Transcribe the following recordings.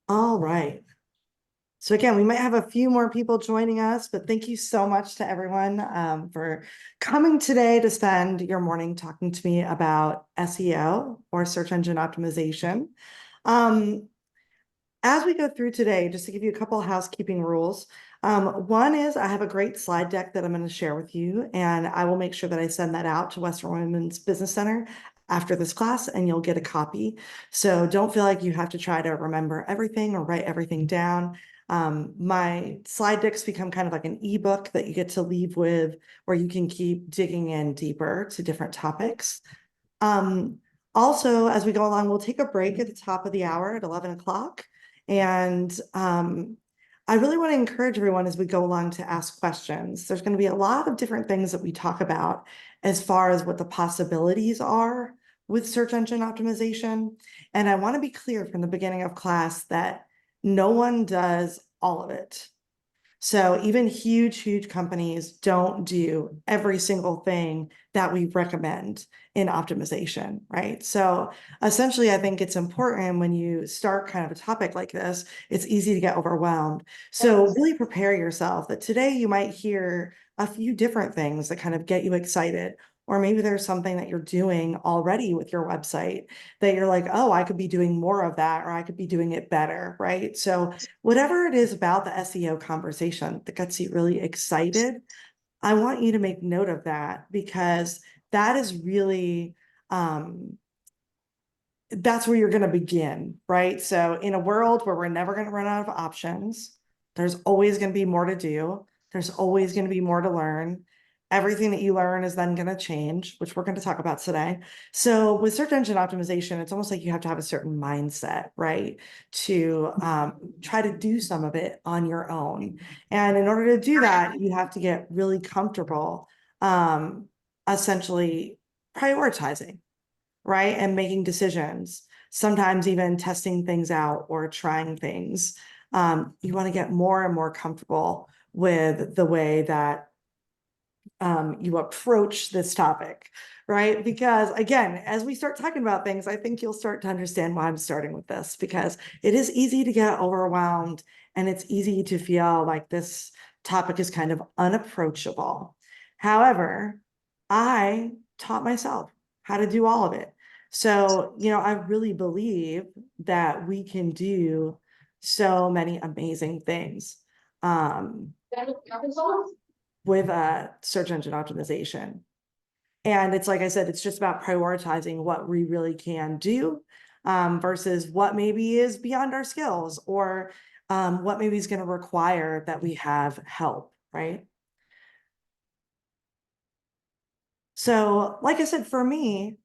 All right. So again, we might have a few more people joining us, but thank you so much to everyone for coming today to spend your morning talking to me about SEO or search engine optimization. Um, as we go through today, just to give you a couple of housekeeping rules. One is I have a great slide deck that I'm going to share with you, and I will make sure that I send that out to Western Women's Business Center after this class, and you'll get a copy. So don't feel like you have to try to remember everything or write everything down. My slide decks become kind of like an ebook that you get to leave with, where you can keep digging in deeper to different topics. Um, Also, as we go along, we'll take a break at the top of the hour at 11 o'clock. And I really want to encourage everyone as we go along to ask questions. There's going to be a lot of different things that we talk about as far as what the possibilities are with search engine optimization. And I want to be clear from the beginning of class that no one does all of it. So even huge companies don't do every single thing that we recommend in optimization, right? So essentially, I think it's important when you start kind of a topic like this, it's easy to get overwhelmed. So really prepare yourself that today you might hear a few different things that kind of get you excited. Or maybe there's something that you're doing already with your website that you're like, oh, I could be doing more of that, or I could be doing it better, right? So whatever it is about the SEO conversation that gets you really excited, I want you to make note of that because that is really, that's where you're going to begin, right? So in a world where we're never going to run out of options, there's always going to be more to do. There's always going to be more to learn. Everything that you learn is then going to change, which we're going to talk about today. So with search engine optimization, it's almost like you have to have a certain mindset, right? To try to do some of it on your own. And in order to do that, you have to get really comfortable, essentially prioritizing, right? And making decisions, sometimes even testing things out or trying things. You want to get more and more comfortable with the way that you approach this topic, right? Because again, as we start talking about things, I think you'll start to understand why I'm starting with this, because it is easy to get overwhelmed and it's easy to feel like this topic is kind of unapproachable. However, I taught myself how to do all of it. So, I really believe that we can do so many amazing things. Um, with search engine optimization. And it's like I said, it's just about prioritizing what we really can do versus what maybe is beyond our skills or what maybe is going to require that we have help, right? So, like I said, for me,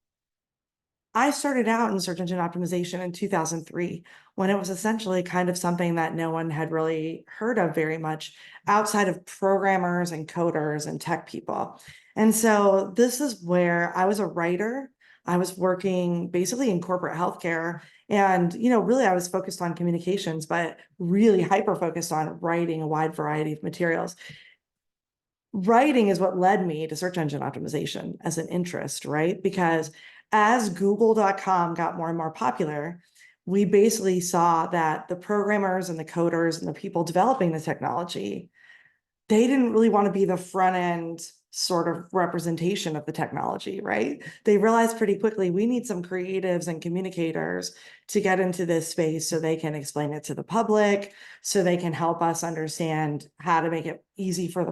I started out in search engine optimization in 2003 when it was essentially kind of something that no one had really heard of very much outside of programmers and coders and tech people. And so this is where I was a writer. I was working basically in corporate healthcare. And, really I was focused on communications, but really hyper focused on writing a wide variety of materials. Writing is what led me to search engine optimization as an interest, right? Because as Google.com got more and more popular, we basically saw that the programmers and the coders and the people developing the technology, they didn't really want to be the front end sort of representation of the technology, right? They realized pretty quickly we need some creatives and communicators to get into this space so they can explain it to the public, so they can help us understand how to make it easier for the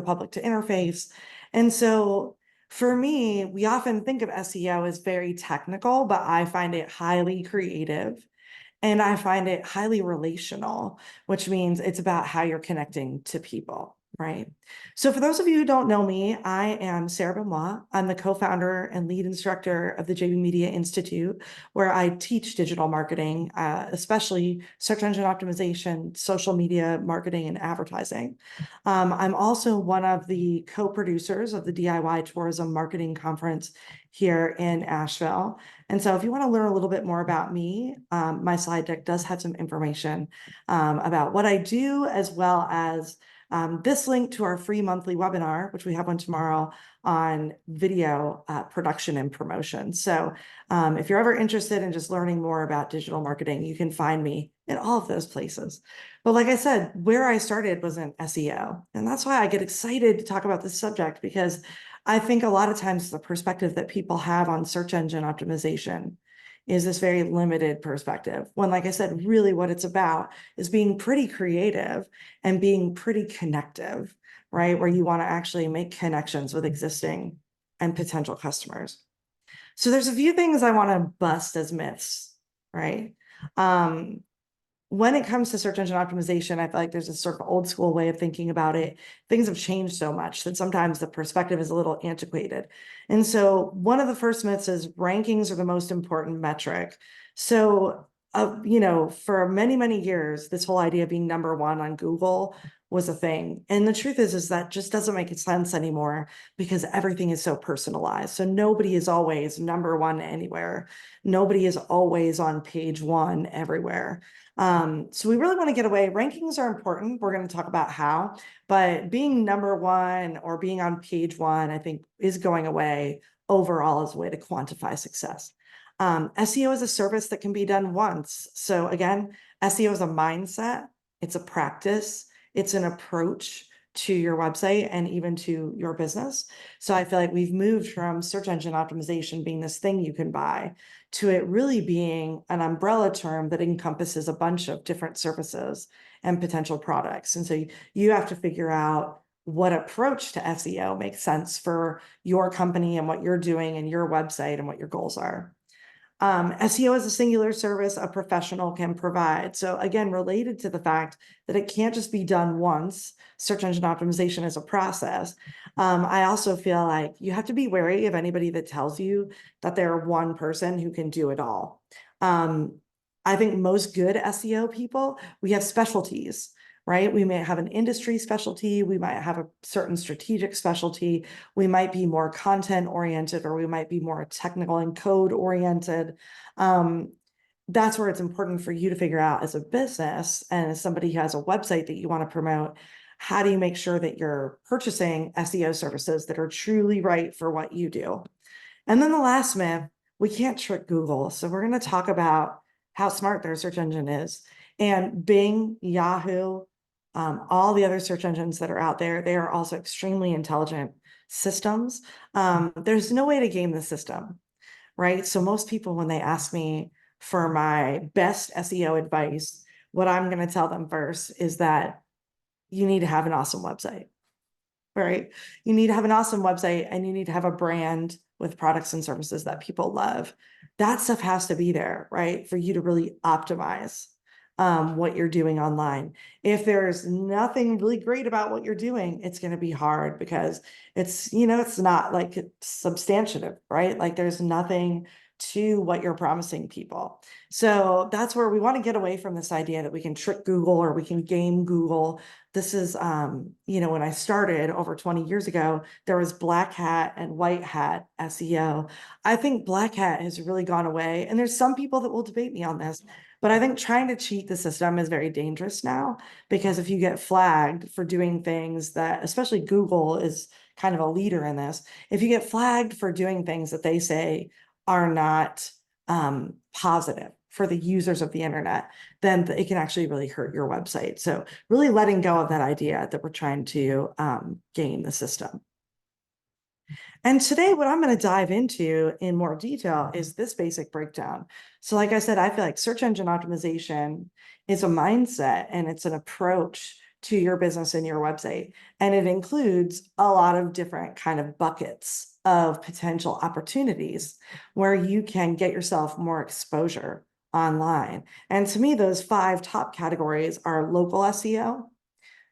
public to interface. And so for me, we often think of SEO as very technical, but I find it highly creative. And I find it highly relational, which means it's about how you're connecting to people, right? So for those of you who don't know me, I am Sarah Benoit. I'm the co-founder and lead instructor of the JB Media Institute, where I teach digital marketing, especially search engine optimization, social media marketing, and advertising. I'm also one of the co-producers of the DIY Tourism Marketing Conference here in Asheville. And so if you want to learn a little bit more about me, my slide deck does have some information about what I do, as well as this link to our free monthly webinar, which we have one tomorrow on video production and promotion. So if you're ever interested in just learning more about digital marketing, you can find me in all of those places. But like I said, where I started was in SEO. And that's why I get excited to talk about this subject, because I think a lot of times the perspective that people have on search engine optimization is this very limited perspective, when, like I said, really what it's about is being pretty creative and being pretty connective, right? Where you want to actually make connections with existing and potential customers. So there's a few things I want to bust as myths, right? When it comes to search engine optimization, I feel like there's a sort of old school way of thinking about it. Things have changed so much that sometimes the perspective is a little antiquated. And so one of the first myths is rankings are the most important metric. So, for many, many years, this whole idea of being number one on Google was a thing. And the truth is that just doesn't make sense anymore, because everything is so personalized. So nobody is always number one anywhere. Nobody is always on page one everywhere. So we really want to get away. Rankings are important. We're going to talk about how, but being number one or being on page one, I think, is going away overall as a way to quantify success. SEO is a service that can be done once. So again, SEO is a mindset, it's a practice, it's an approach to your website and even to your business. So I feel like we've moved from search engine optimization being this thing you can buy to it really being an umbrella term that encompasses a bunch of different services and potential products. And so you have to figure out what approach to SEO makes sense for your company and what you're doing and your website and what your goals are. SEO is a singular service a professional can provide. So again, related to the fact that it can't just be done once, search engine optimization is a process. I also feel like you have to be wary of anybody that tells you that they're one person who can do it all. I think most good SEO people, we have specialties, right? We may have an industry specialty, we might have a certain strategic specialty, we might be more content oriented, or we might be more technical and code oriented. That's where it's important for you to figure out, as a business and as somebody who has a website that you want to promote, how do you make sure that you're purchasing SEO services that are truly right for what you do? And then the last myth, we can't trick Google. So we're going to talk about how smart their search engine is. And Bing, Yahoo, all the other search engines that are out there, they are also extremely intelligent systems. There's no way to game the system, right? So most people, when they ask me for my best SEO advice, what I'm going to tell them first is that you need to have an awesome website, right? You need to have an awesome website, and you need to have a brand with products and services that people love. That stuff has to be there, right? For you to really optimize what you're doing online. If there's nothing really great about what you're doing, it's going to be hard, because it's not like it's substantive, right? Like there's nothing to what you're promising people. So that's where we want to get away from this idea that we can trick Google or we can game Google. This is, when I started over 20 years ago, there was black hat and white hat SEO. I think black hat has really gone away. And there's some people that will debate me on this, but I think trying to cheat the system is very dangerous now, because if you get flagged for doing things that, especially Google is kind of a leader in this, if you get flagged for doing things that they say are not positive for the users of the internet, then it can actually really hurt your website. So really letting go of that idea that we're trying to game the system. And today, what I'm going to dive into in more detail is this basic breakdown. So like I said, I feel like search engine optimization is a mindset, and it's an approach to your business and your website. And it includes a lot of different kind of buckets of potential opportunities where you can get yourself more exposure online. And to me, those 5 top categories are local SEO.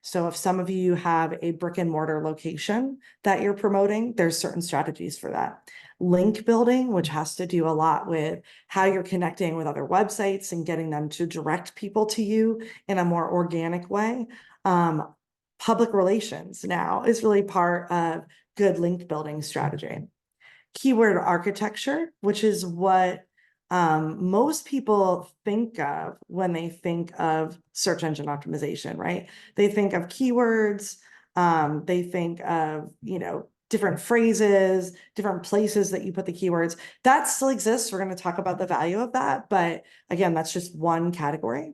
So if some of you have a brick and mortar location that you're promoting, there's certain strategies for that. Link building, which has to do a lot with how you're connecting with other websites and getting them to direct people to you in a more organic way. Public relations now is really part of good link building strategy. Keyword architecture, which is what most people think of when they think of search engine optimization, right? They think of keywords, they think of, different phrases, different places that you put the keywords. That still exists. We're going to talk about the value of that. But again, that's just one category.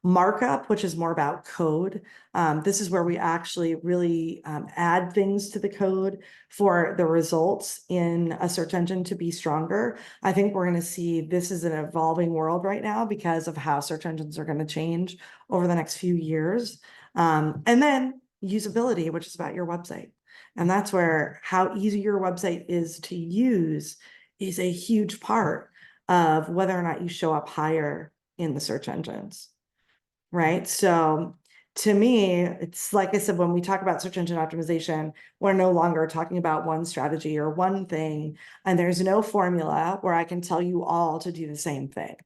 Markup, which is more about code. This is where we actually really add things to the code for the results in a search engine to be stronger. I think we're going to see this is an evolving world right now because of how search engines are going to change over the next few years. And then usability, which is about your website. And that's where how easy your website is to use is a huge part of whether or not you show up higher in the search engines. Right. So to me, it's like I said, when we talk about search engine optimization, we're no longer talking about one strategy or one thing. And there's no formula where I can tell you all to do the same thing.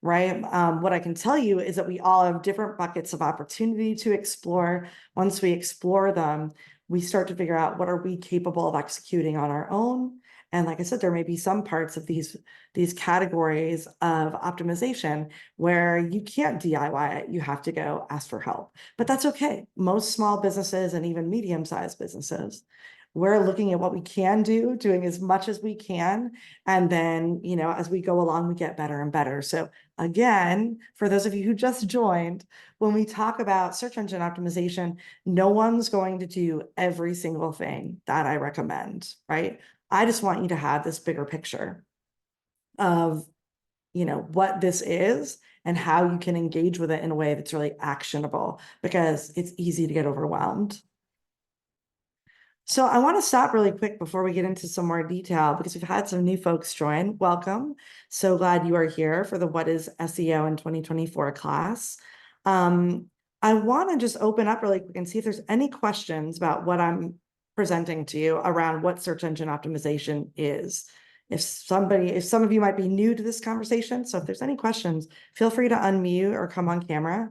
Right. What I can tell you is that we all have different buckets of opportunity to explore. Once we explore them, we start to figure out what are we capable of executing on our own. And like I said, there may be some parts of these categories of optimization where you can't DIY it. You have to go ask for help, but that's okay. Most small businesses and even medium-sized businesses, we're looking at what we can do, doing as much as we can. And then, as we go along, we get better and better. So again, for those of you who just joined, when we talk about search engine optimization, no one's going to do every single thing that I recommend, right? I just want you to have this bigger picture of, what this is and how you can engage with it in a way that's really actionable, because it's easy to get overwhelmed. So I want to stop really quick before we get into some more detail, because we've had some new folks join. Welcome. So glad you are here for the What is SEO in 2024 class. I want to just open up really quick and see if there's any questions about what I'm presenting to you around what search engine optimization is. If some of you might be new to this conversation, so if there's any questions, feel free to unmute or come on camera,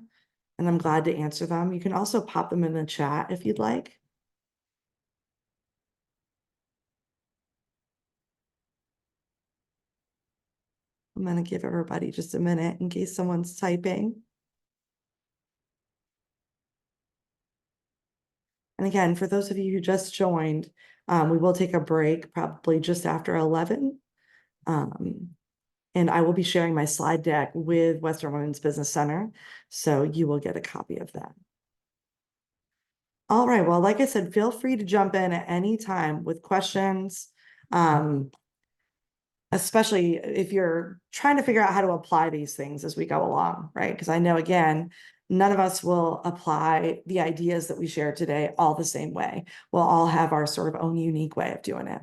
and I'm glad to answer them. You can also pop them in the chat if you'd like. I'm going to give everybody just a minute in case someone's typing. And again, for those of you who just joined, we will take a break probably just after 11. And I will be sharing my slide deck with Western Women's Business Center, so you will get a copy of that. All right, well, like I said, feel free to jump in at any time with questions, especially if you're trying to figure out how to apply these things as we go along, right? Because I know, again, none of us will apply the ideas that we share today all the same way. We'll all have our sort of own unique way of doing it.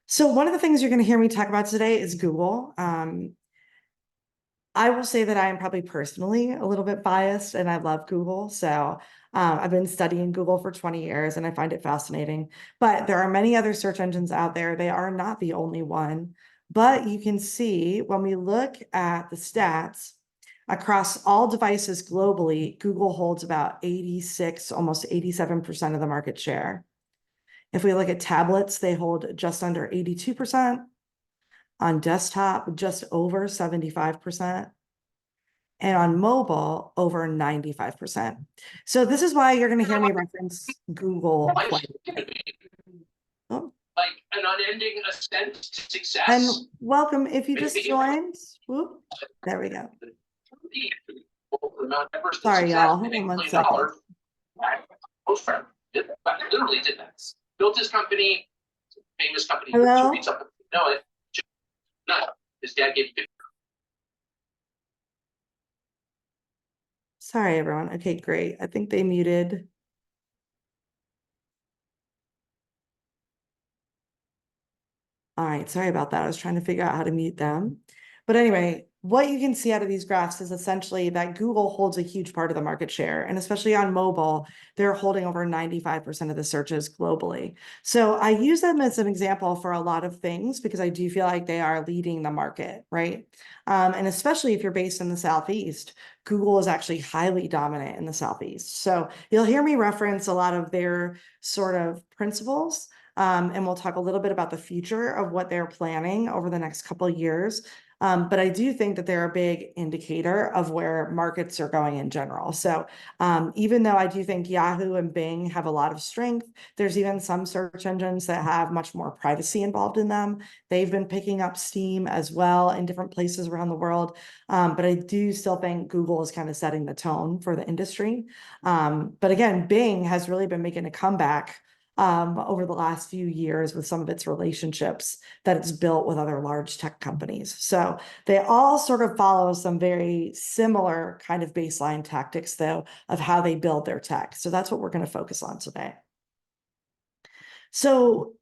So one of the things you're going to hear me talk about today is Google. I will say that I am probably personally a little bit biased, and I love Google. So I've been studying Google for 20 years and I find it fascinating. But there are many other search engines out there. They are not the only one. But you can see when we look at the stats across all devices globally, Google holds about 86, almost 87% of the market share. If we look at tablets, they hold just under 82%. On desktop, just over 75%. And on mobile, over 95%. So this is why you're going to hear me reference Google quite a bit. Oh. Like an unending ascent to success. And welcome if you just joined. Whoop. There we go. Sorry, y'all. Hold on 1 second. Literally did that. Built his company, famous company. Hello? No, his dad gave him. Sorry, everyone. Okay, great. I think they muted. All right, sorry about that. I was trying to figure out how to mute them. But anyway, what you can see out of these graphs is essentially that Google holds a huge part of the market share, and especially on mobile, they're holding over 95% of the searches globally. So I use them as an example for a lot of things because I do feel like they are leading the market, right? And especially if you're based in the Southeast, Google is actually highly dominant in the Southeast. So you'll hear me reference a lot of their sort of principles. And we'll talk a little bit about the future of what they're planning over the next couple of years. But I do think that they're a big indicator of where markets are going in general. So even though I do think Yahoo and Bing have a lot of strength, there's even some search engines that have much more privacy involved in them. They've been picking up steam as well in different places around the world. But I do still think Google is kind of setting the tone for the industry. But again, Bing has really been making a comeback over the last few years with some of its relationships that it's built with other large tech companies. So they all sort of follow some very similar kind of baseline tactics, though, of how they build their tech. So that's what we're going to focus on today. So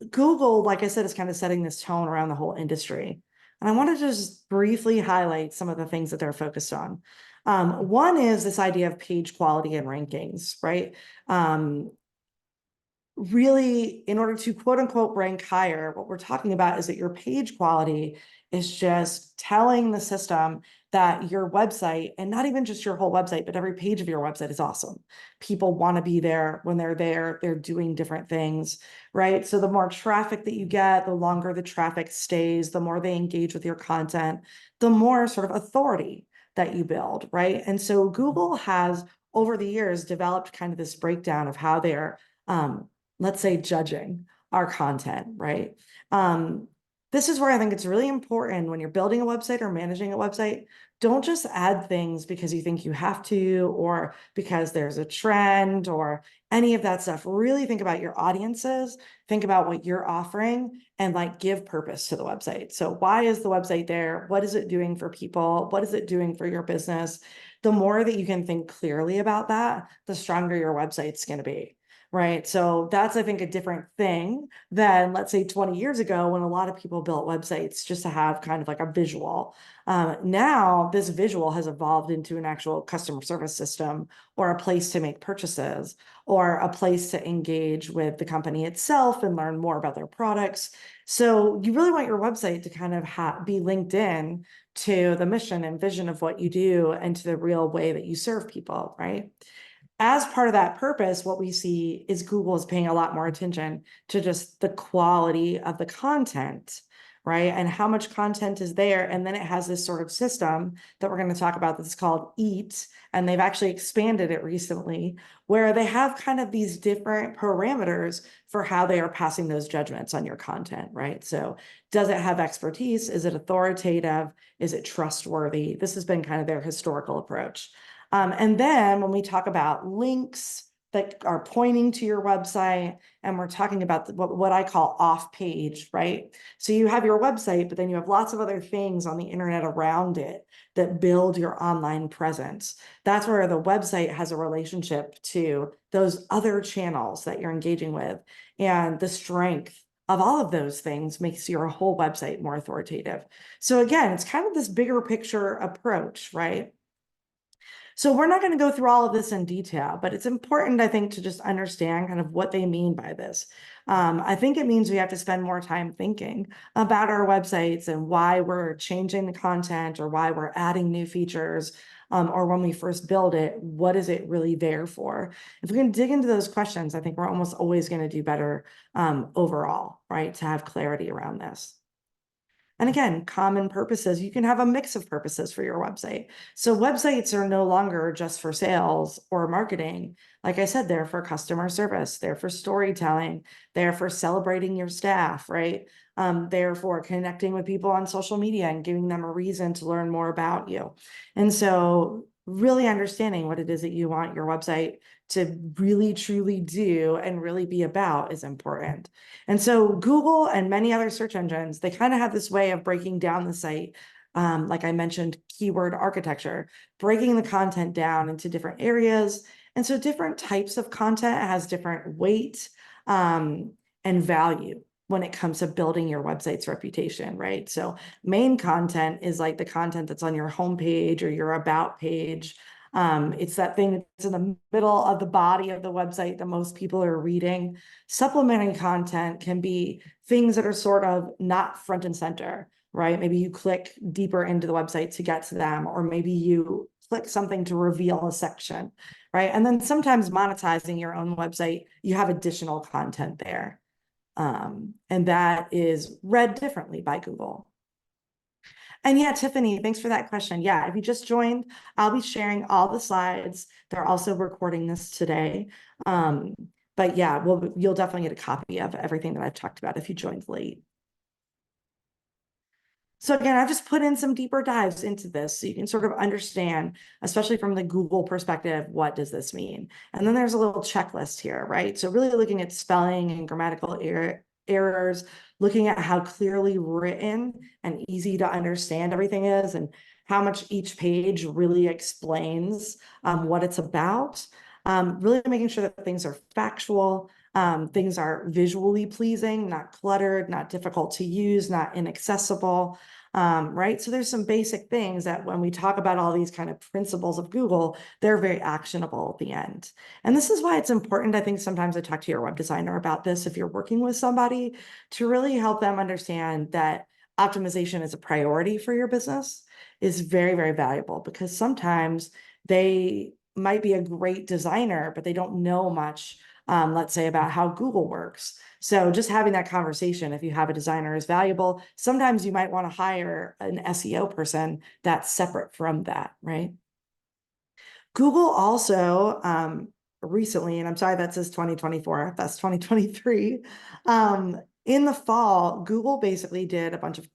Google, like I said, is kind of setting this tone around the whole industry. And I want to just briefly highlight some of the things that they're focused on. One is this idea of page quality and rankings, right? Really, in order to quote unquote rank higher, what we're talking about is that your page quality is just telling the system that your website, and not even just your whole website, but every page of your website is awesome. People want to be there. When they're there, they're doing different things, right? So the more traffic that you get, the longer the traffic stays, the more they engage with your content, the more sort of authority that you build, right? And so Google has, over the years, developed kind of this breakdown of how they're let's say, judging our content, right? This is where I think it's really important when you're building a website or managing a website. Don't just add things because you think you have to, or because there's a trend, or any of that stuff. Really think about your audiences, think about what you're offering, and like give purpose to the website. So why is the website there? What is it doing for people? What is it doing for your business? The more that you can think clearly about that, the stronger your website's going to be. Right. So that's, I think, a different thing than, let's say, 20 years ago when a lot of people built websites just to have kind of like a visual. Now, this visual has evolved into an actual customer service system, or a place to make purchases, or a place to engage with the company itself and learn more about their products. So you really want your website to kind of be linked in to the mission and vision of what you do and to the real way that you serve people, right? As part of that purpose, what we see is Google is paying a lot more attention to just the quality of the content, right? And how much content is there. And then it has this sort of system that we're going to talk about that's called EAT. And they've actually expanded it recently, where they have kind of these different parameters for how they are passing those judgments on your content, right? So does it have expertise? Is it authoritative? Is it trustworthy? This has been kind of their historical approach. And then when we talk about links that are pointing to your website, and we're talking about what I call off page, right? So you have your website, but then you have lots of other things on the internet around it that build your online presence. That's where the website has a relationship to those other channels that you're engaging with. And the strength of all of those things makes your whole website more authoritative. So again, it's kind of this bigger picture approach, right? So we're not going to go through all of this in detail, but it's important, I think, to just understand kind of what they mean by this. I think it means we have to spend more time thinking about our websites and why we're changing the content, or why we're adding new features, or when we first build it, what is it really there for? If we can dig into those questions, I think we're almost always going to do better overall, right? To have clarity around this. And again, common purposes, you can have a mix of purposes for your website. So websites are no longer just for sales or marketing. Like I said, they're for customer service, they're for storytelling, they're for celebrating your staff, right? They're for connecting with people on social media and giving them a reason to learn more about you. And so really understanding what it is that you want your website to really truly do and really be about is important. And so Google and many other search engines, they kind of have this way of breaking down the site. Like I mentioned, keyword architecture, breaking the content down into different areas. And so different types of content has different weight and value when it comes to building your website's reputation, right? So main content is like the content that's on your homepage or your about page. It's that thing that's in the middle of the body of the website that most people are reading. Supplementing content can be things that are sort of not front and center, right? Maybe you click deeper into the website to get to them, or maybe you click something to reveal a section, right? And then sometimes monetizing your own website, you have additional content there. And that is read differently by Google. And yeah, Tiffany, thanks for that question. Yeah, if you just joined, I'll be sharing all the slides. They're also recording this today. Um, but yeah, you'll definitely get a copy of everything that I've talked about if you joined late. So again, I've just put in some deeper dives into this so you can sort of understand, especially from the Google perspective, what does this mean? And then there's a little checklist here, right? So really looking at spelling and grammatical errors, looking at how clearly written and easy to understand everything is, and how much each page really explains what it's about. Really making sure that things are factual, things are visually pleasing, not cluttered, not difficult to use, not inaccessible. Right? So there's some basic things that when we talk about all these kind of principles of Google, they're very actionable at the end. And this is why it's important. I think sometimes I talk to your web designer about this if you're working with somebody, to really help them understand that optimization is a priority for your business is very, very valuable, because sometimes they might be a great designer, but they don't know much, let's say, about how Google works. So just having that conversation, if you have a designer, is valuable. Sometimes you might want to hire an SEO person that's separate from that, right? Google also recently, and I'm sorry that says 2024, that's 2023. In the fall, Google basically did a bunch of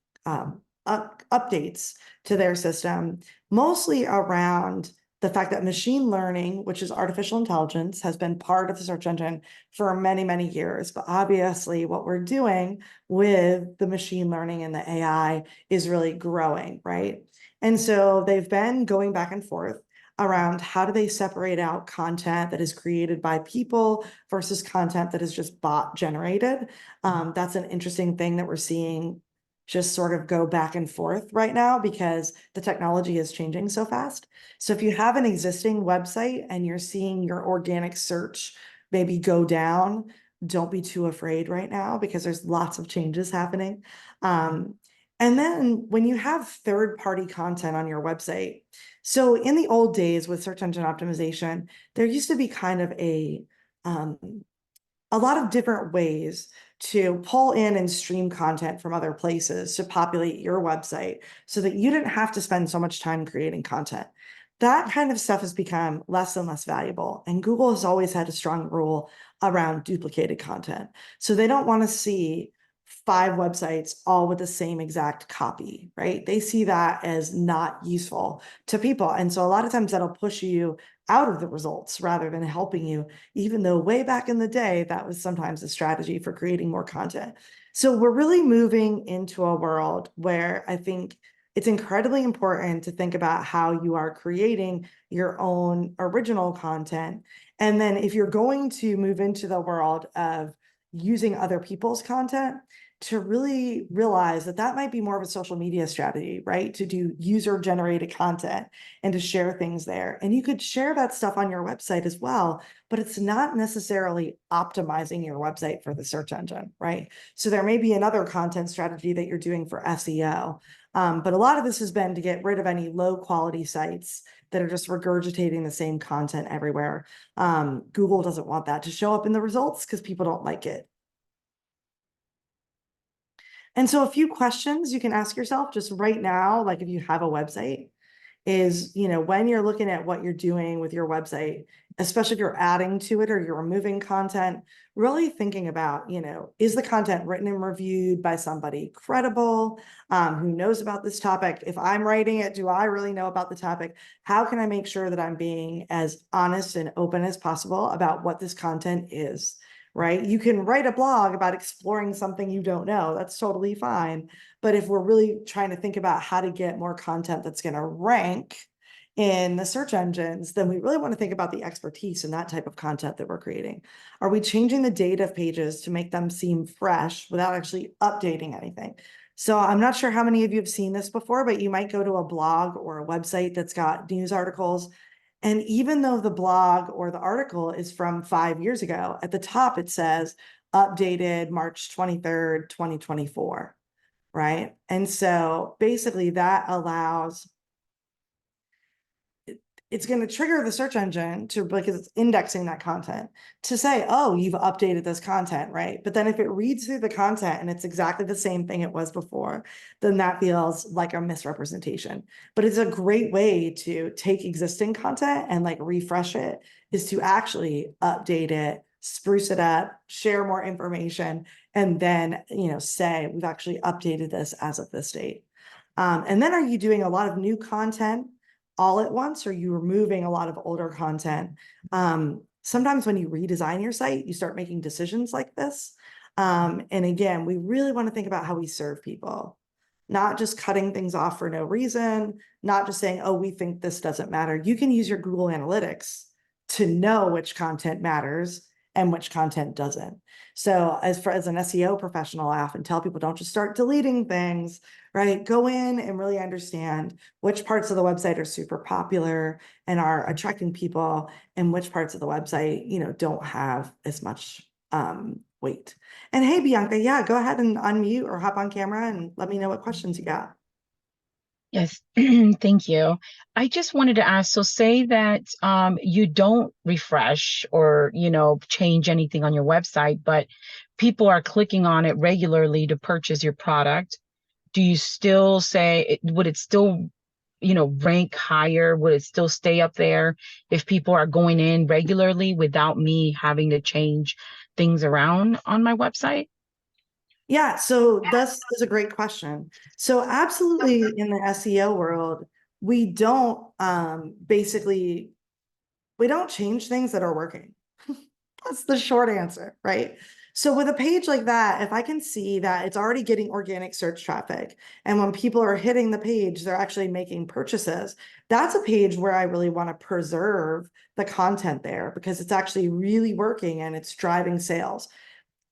updates to their system, mostly around the fact that machine learning, which is artificial intelligence, has been part of the search engine for many, many years. But obviously, what we're doing with the machine learning and the AI is really growing, right? And so they've been going back and forth around how do they separate out content that is created by people versus content that is just bot generated. That's an interesting thing that we're seeing just sort of go back and forth right now, because the technology is changing so fast. So if you have an existing website and you're seeing your organic search maybe go down, don't be too afraid right now, because there's lots of changes happening. And then when you have third-party content on your website, so in the old days with search engine optimization, there used to be kind of um, a lot of different ways to pull in and stream content from other places to populate your website so that you didn't have to spend so much time creating content. That kind of stuff has become less and less valuable. And Google has always had a strong rule around duplicated content. So they don't want to see 5 websites all with the same exact copy, right? They see that as not useful to people. And so a lot of times that'll push you out of the results rather than helping you, even though way back in the day, that was sometimes a strategy for creating more content. So we're really moving into a world where I think it's incredibly important to think about how you are creating your own original content. And then if you're going to move into the world of using other people's content, to really realize that that might be more of a social media strategy, right? To do user generated content and to share things there. And you could share that stuff on your website as well, but it's not necessarily optimizing your website for the search engine, right? So there may be another content strategy that you're doing for SEO. But a lot of this has been to get rid of any low quality sites that are just regurgitating the same content everywhere. Google doesn't want that to show up in the results because people don't like it. And so a few questions you can ask yourself just right now, like if you have a website, is, when you're looking at what you're doing with your website, especially if you're adding to it or you're removing content, really thinking about, is the content written and reviewed by somebody credible, who knows about this topic? If I'm writing it, do I really know about the topic? How can I make sure that I'm being as honest and open as possible about what this content is? Right? You can write a blog about exploring something you don't know. That's totally fine. But if we're really trying to think about how to get more content that's going to rank in the search engines, then we really want to think about the expertise in that type of content that we're creating. Are we changing the date of pages to make them seem fresh without actually updating anything? So I'm not sure how many of you have seen this before, but you might go to a blog or a website that's got news articles. And even though the blog or the article is from 5 years ago, at the top it says updated March 23rd, 2024, right? And so basically that allows it's going to trigger the search engine to, because it's indexing that content, to say, oh, you've updated this content, right? But then if it reads through the content and it's exactly the same thing it was before, then that feels like a misrepresentation. But it's a great way to take existing content and like refresh it, is to actually update it, spruce it up, share more information, and then, say we've actually updated this as of this date. And then, are you doing a lot of new content all at once, or are you removing a lot of older content? Sometimes when you redesign your site, you start making decisions like this. And again, we really want to think about how we serve people, not just cutting things off for no reason, not just saying, oh, we think this doesn't matter. You can use your Google Analytics to know which content matters and which content doesn't. So as an SEO professional, I often tell people, don't just start deleting things, right? Go in and really understand which parts of the website are super popular and are attracting people, and which parts of the website, don't have as much weight. And hey, Bianca, yeah, go ahead and unmute or hop on camera and let me know what questions you got. Yes, thank you. I just wanted to ask, so say that you don't refresh or, change anything on your website, but people are clicking on it regularly to purchase your product. Do you still say, would it still, rank higher? Would it still stay up there if people are going in regularly without me having to change things around on my website? Yeah, so that's a great question. So absolutely, in the SEO world, we don't basically, we don't change things that are working. That's the short answer, right? So with a page like that, if I can see that it's already getting organic search traffic, and when people are hitting the page, they're actually making purchases, that's a page where I really want to preserve the content there, because it's actually really working and it's driving sales.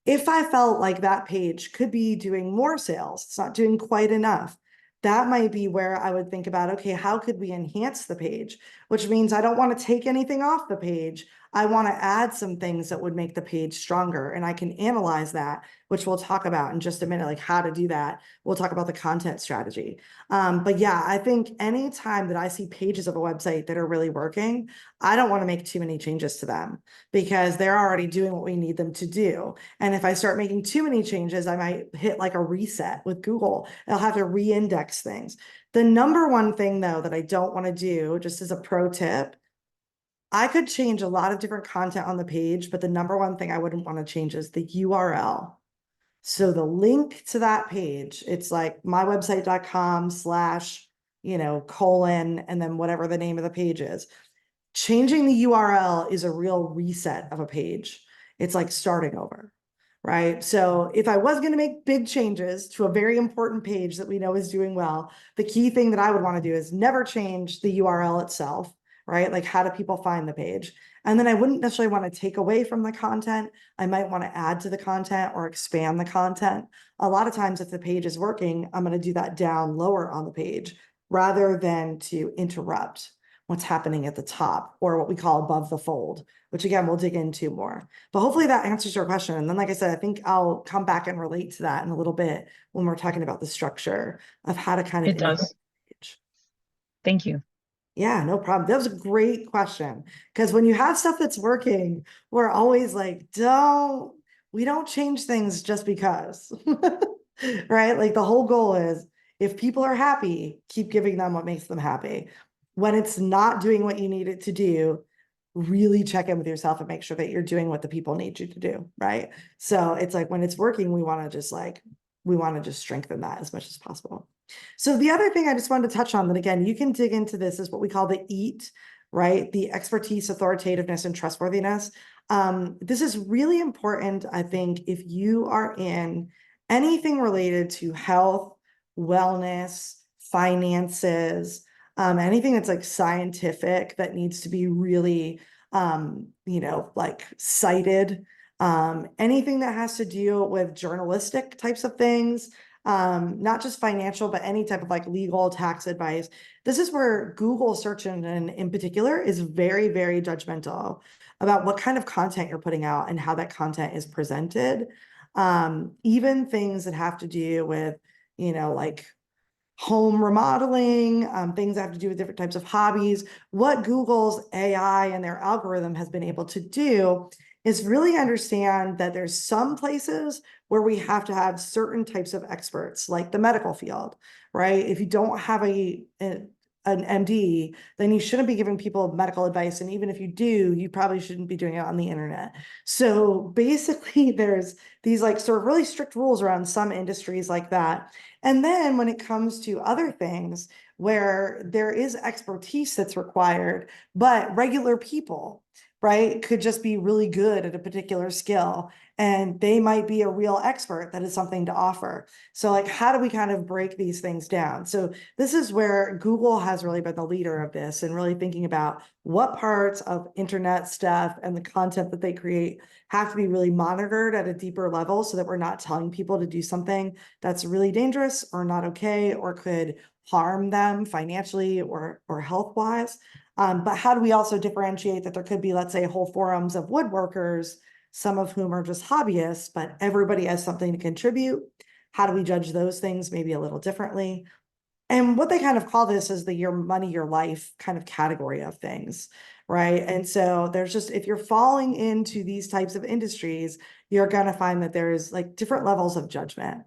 If I felt like that page could be doing more sales, it's not doing quite enough, that might be where I would think about, okay, how could we enhance the page? Which means I don't want to take anything off the page. I want to add some things that would make the page stronger. And I can analyze that, which we'll talk about in just a minute, like how to do that. We'll talk about the content strategy. But yeah, I think anytime that I see pages of a website that are really working, I don't want to make too many changes to them, because they're already doing what we need them to do. And if I start making too many changes, I might hit like a reset with Google. I'll have to re-index things. The number one thing, though, that I don't want to do, just as a pro tip, I could change a lot of different content on the page, but the number one thing I wouldn't want to change is the URL. So the link to that page, it's like mywebsite.com/ colon, and then whatever the name of the page is. Changing the URL is a real reset of a page. It's like starting over, right? So if I was going to make big changes to a very important page that we know is doing well, the key thing that I would want to do is never change the URL itself, right? Like, how do people find the page? And then I wouldn't necessarily want to take away from the content. I might want to add to the content or expand the content. A lot of times, if the page is working, I'm going to do that down lower on the page rather than to interrupt what's happening at the top, or what we call above the fold, which again, we'll dig into more. But hopefully that answers your question. And then, like I said, I think I'll come back and relate to that in a little bit when we're talking about the structure of how to kind of It enhance does. the page. Thank you. Yeah, no problem. That was a great question. Because when you have stuff that's working, we're always like, we don't change things just because, right? Like, the whole goal is, if people are happy, keep giving them what makes them happy. When it's not doing what you need it to do, really check in with yourself and make sure that you're doing what the people need you to do, right? So it's like, when it's working, we want to just strengthen that as much as possible. So the other thing I just wanted to touch on, that again, you can dig into this, is what we call the EAT, right? The expertise, authoritativeness, and trustworthiness. This is really important, I think, if you are in anything related to health, wellness, finances, anything that's like scientific that needs to be really, like cited, anything that has to deal with journalistic types of things, not just financial, but any type of like legal, tax advice. This is where Google search engine in particular is very, very judgmental about what kind of content you're putting out and how that content is presented. Even things that have to do with, like home remodeling, things that have to do with different types of hobbies. What Google's AI and their algorithm has been able to do is really understand that there's some places where we have to have certain types of experts, like the medical field, right? If you don't have an MD, then you shouldn't be giving people medical advice. And even if you do, you probably shouldn't be doing it on the internet. So basically, there's these like sort of really strict rules around some industries like that. And then when it comes to other things where there is expertise that's required, but regular people, right, could just be really good at a particular skill, and they might be a real expert that is something to offer. So like, how do we kind of break these things down? So this is where Google has really been the leader of this, and really thinking about what parts of internet stuff and the content that they create have to be really monitored at a deeper level, so that we're not telling people to do something that's really dangerous or not okay, or could harm them financially or health wise. But how do we also differentiate that there could be, let's say, whole forums of woodworkers, some of whom are just hobbyists, but everybody has something to contribute? How do we judge those things maybe a little differently? And what they kind of call this is the your money, your life kind of category of things, right? And so there's just, if you're falling into these types of industries, you're going to find that there's like different levels of judgment.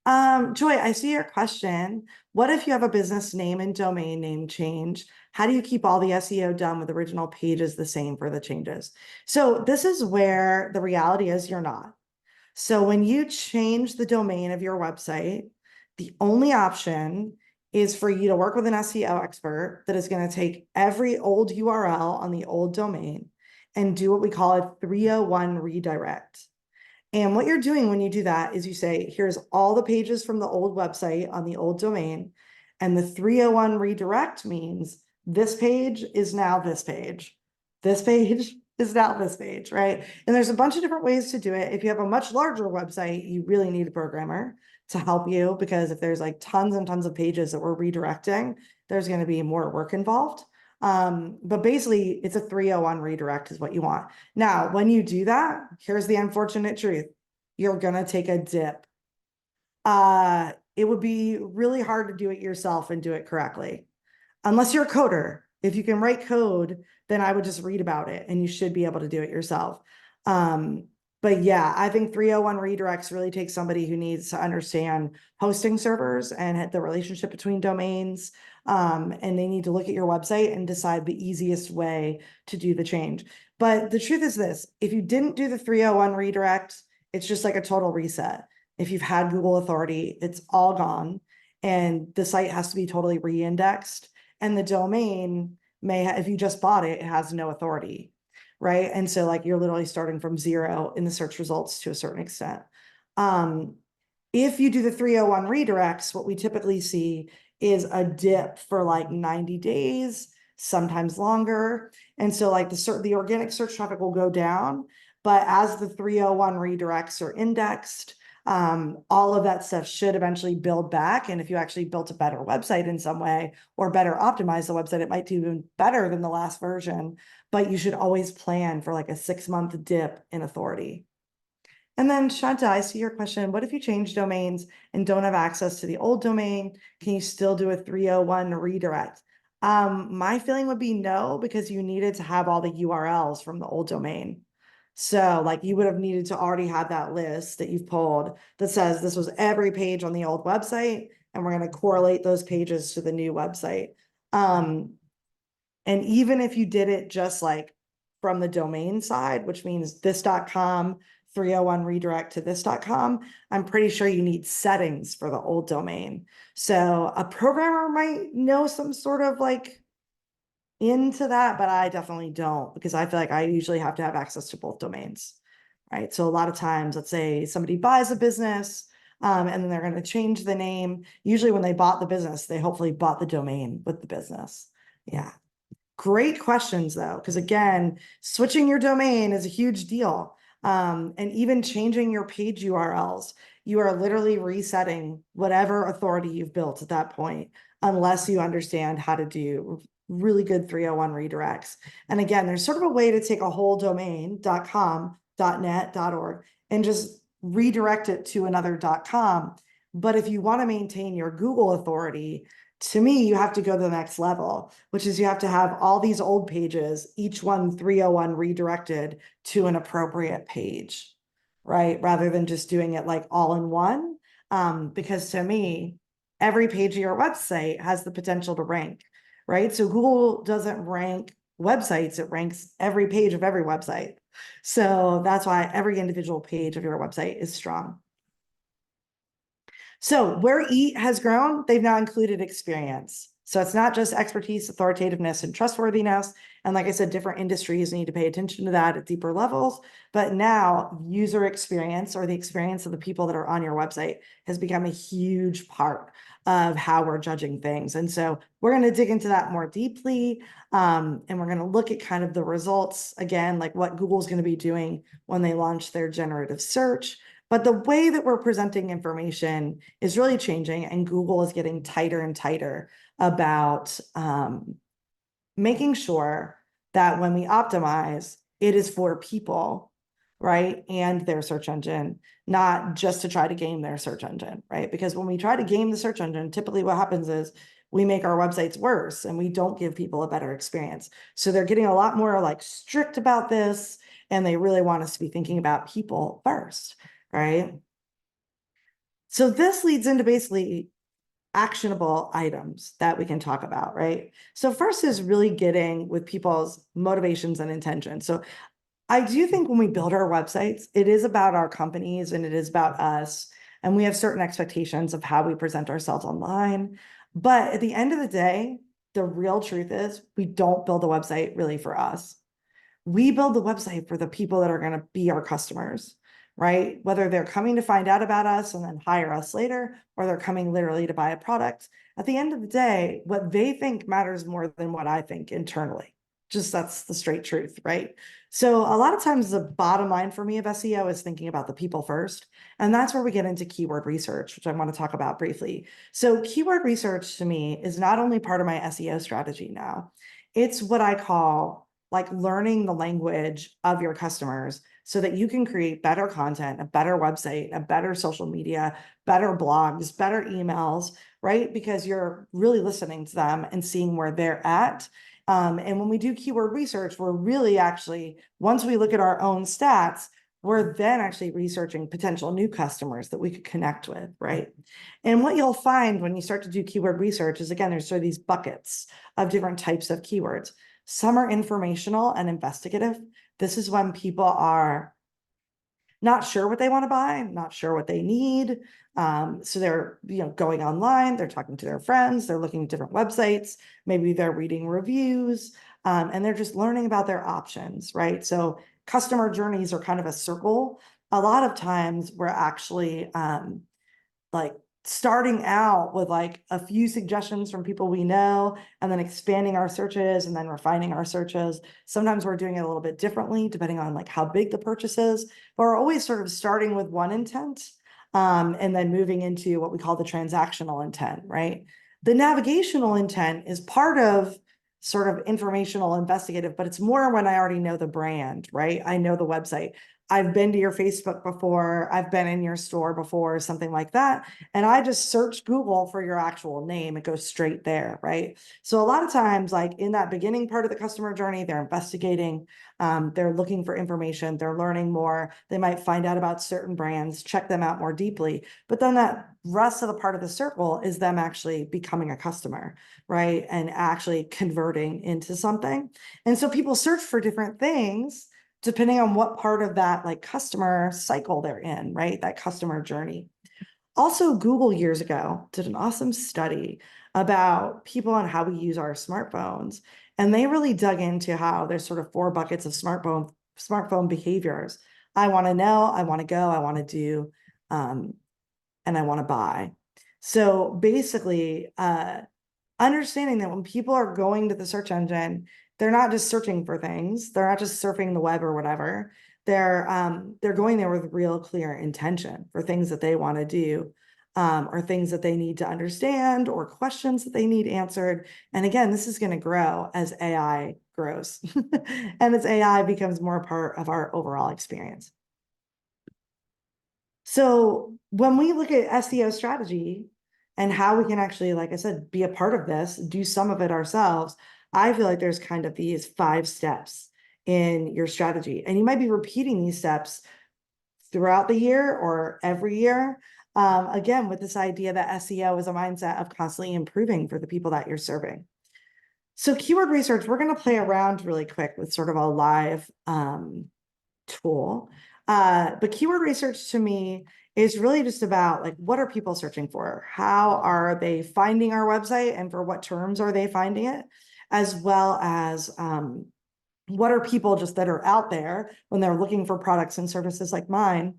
Joy, I see your question. What if you have a business name and domain name change? How do you keep all the SEO done with original pages the same for the changes? So this is where the reality is you're not. So when you change the domain of your website, the only option is for you to work with an SEO expert that is going to take every old URL on the old domain and do what we call a 301 redirect. And what you're doing when you do that is you say, here's all the pages from the old website on the old domain. And the 301 redirect means this page is now this page. This page is now this page, right? And there's a bunch of different ways to do it. If you have a much larger website, you really need a programmer to help you, because if there's like tons and tons of pages that we're redirecting, there's going to be more work involved. But basically it's a 301 redirect is what you want. Now, when you do that, here's the unfortunate truth. You're going to take a dip. It would be really hard to do it yourself and do it correctly. Unless you're a coder. If you can write code, then I would just read about it and you should be able to do it yourself. But yeah, I think 301 redirects really take somebody who needs to understand hosting servers and the relationship between domains. And they need to look at your website and decide the easiest way to do the change. But the truth is this, if you didn't do the 301 redirect, it's just like a total reset. If you've had Google authority, it's all gone. And the site has to be totally re-indexed. And the domain may, if you just bought it, it has no authority, right? And so like you're literally starting from zero in the search results to a certain extent. If you do the 301 redirects, what we typically see is a dip for like 90 days, sometimes longer. And so like the organic search traffic will go down, but as the 301 redirects are indexed, all of that stuff should eventually build back. And if you actually built a better website in some way or better optimize the website, it might do even better than the last version, but you should always plan for like a 6-month dip in authority. And then Shanta, I see your question. What if you change domains and don't have access to the old domain? Can you still do a 301 redirect? My feeling would be no, because you needed to have all the URLs from the old domain. So like you would have needed to already have that list that you've pulled that says this was every page on the old website, and we're going to correlate those pages to the new website. And even if you did it just like from the domain side, which means this.com, 301 redirect to this.com, I'm pretty sure you need settings for the old domain. So a programmer might know some sort of like into that, but I definitely don't, because I feel like I usually have to have access to both domains, right? So a lot of times, let's say somebody buys a business, and then they're going to change the name. Usually when they bought the business, they hopefully bought the domain with the business. Yeah. Great questions though, because again, switching your domain is a huge deal. And even changing your page URLs, you are literally resetting whatever authority you've built at that point, unless you understand how to do really good 301 redirects. And again, there's sort of a way to take a whole domain, .com, .net, .org, and just redirect it to another .com. But if you want to maintain your Google authority, to me, you have to go to the next level, which is you have to have all these old pages, each one 301 redirected to an appropriate page, right? Rather than just doing it like all in one. Because to me, every page of your website has the potential to rank, right? So Google doesn't rank websites, it ranks every page of every website. So that's why every individual page of your website is strong. So where EAT has grown, they've now included experience. So it's not just expertise, authoritativeness, and trustworthiness. And like I said, different industries need to pay attention to that at deeper levels. But now user experience, or the experience of the people that are on your website, has become a huge part of how we're judging things. And so we're going to dig into that more deeply. And we're going to look at kind of the results, again, like what Google's going to be doing when they launch their generative search. But the way that we're presenting information is really changing, and Google is getting tighter and tighter about making sure that when we optimize, it is for people, right? And their search engine, not just to try to game their search engine, right? Because when we try to game the search engine, typically what happens is we make our websites worse and we don't give people a better experience. So they're getting a lot more like strict about this, and they really want us to be thinking about people first, right? So this leads into basically actionable items that we can talk about, right? So first is really getting with people's motivations and intentions. So I do think when we build our websites, it is about our companies and it is about us. And we have certain expectations of how we present ourselves online. But at the end of the day, the real truth is we don't build a website really for us. We build the website for the people that are going to be our customers, right? Whether they're coming to find out about us and then hire us later, or they're coming literally to buy a product. At the end of the day, what they think matters more than what I think internally. Just that's the straight truth, right? So a lot of times the bottom line for me of SEO is thinking about the people first. And that's where we get into keyword research, which I want to talk about briefly. So keyword research to me is not only part of my SEO strategy now, it's what I call like learning the language of your customers so that you can create better content, a better website, a better social media, better blogs, better emails, right? Because you're really listening to them and seeing where they're at. And when we do keyword research, we're really actually, once we look at our own stats, we're then actually researching potential new customers that we could connect with, right? And what you'll find when you start to do keyword research is, again, there's sort of these buckets of different types of keywords. Some are informational and investigative. This is when people are not sure what they want to buy, not sure what they need. So they're going online, they're talking to their friends, they're looking at different websites, maybe they're reading reviews, and they're just learning about their options, right? So customer journeys are kind of a circle. A lot of times we're actually like starting out with like a few suggestions from people we know, and then expanding our searches and then refining our searches. Sometimes we're doing it a little bit differently depending on like how big the purchase is, but we're always sort of starting with one intent and then moving into what we call the transactional intent, right? The navigational intent is part of sort of informational investigative, but it's more when I already know the brand, right? I know the website. I've been to your Facebook before, I've been in your store before, something like that. And I just search Google for your actual name, it goes straight there, right? So a lot of times, like in that beginning part of the customer journey, they're investigating, they're looking for information, they're learning more, they might find out about certain brands, check them out more deeply. But then that rest of the part of the circle is them actually becoming a customer, right? And actually converting into something. And so people search for different things depending on what part of that like customer cycle they're in, right? That customer journey. Also, Google years ago did an awesome study about people and how we use our smartphones. And they really dug into how there's sort of 4 buckets of smartphone behaviors. I want to know, I want to go, I want to do, and I want to buy. So basically, understanding that when people are going to the search engine, they're not just searching for things, they're not just surfing the web or whatever. They're going there with real clear intention for things that they want to do, or things that they need to understand, or questions that they need answered. And again, this is going to grow as AI grows and as AI becomes more part of our overall experience. So when we look at SEO strategy and how we can actually, like I said, be a part of this, do some of it ourselves, I feel like there's kind of these 5 steps in your strategy. And you might be repeating these steps throughout the year or every year. Again, with this idea that SEO is a mindset of constantly improving for the people that you're serving. So keyword research, we're going to play around really quick with sort of a live tool. But keyword research to me is really just about like, what are people searching for? How are they finding our website, and for what terms are they finding it? As well as what are people just that are out there when they're looking for products and services like mine?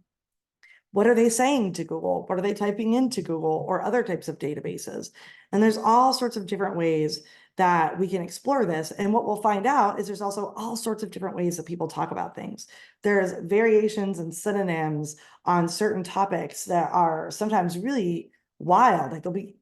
What are they saying to Google? What are they typing into Google or other types of databases? And there's all sorts of different ways that we can explore this. And what we'll find out is there's also all sorts of different ways that people talk about things. There's variations and synonyms on certain topics that are sometimes really wild. Like there'll be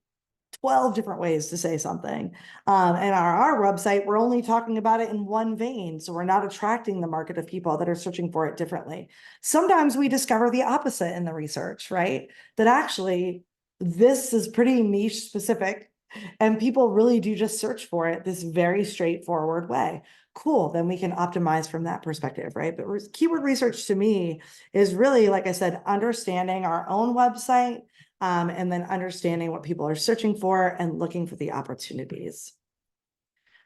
12 different ways to say something. And on our website, we're only talking about it in one vein. So we're not attracting the market of people that are searching for it differently. Sometimes we discover the opposite in the research, right? That actually this is pretty niche specific and people really do just search for it this very straightforward way. Cool, then we can optimize from that perspective, right? But keyword research to me is really, like I said, understanding our own website, and then understanding what people are searching for and looking for the opportunities.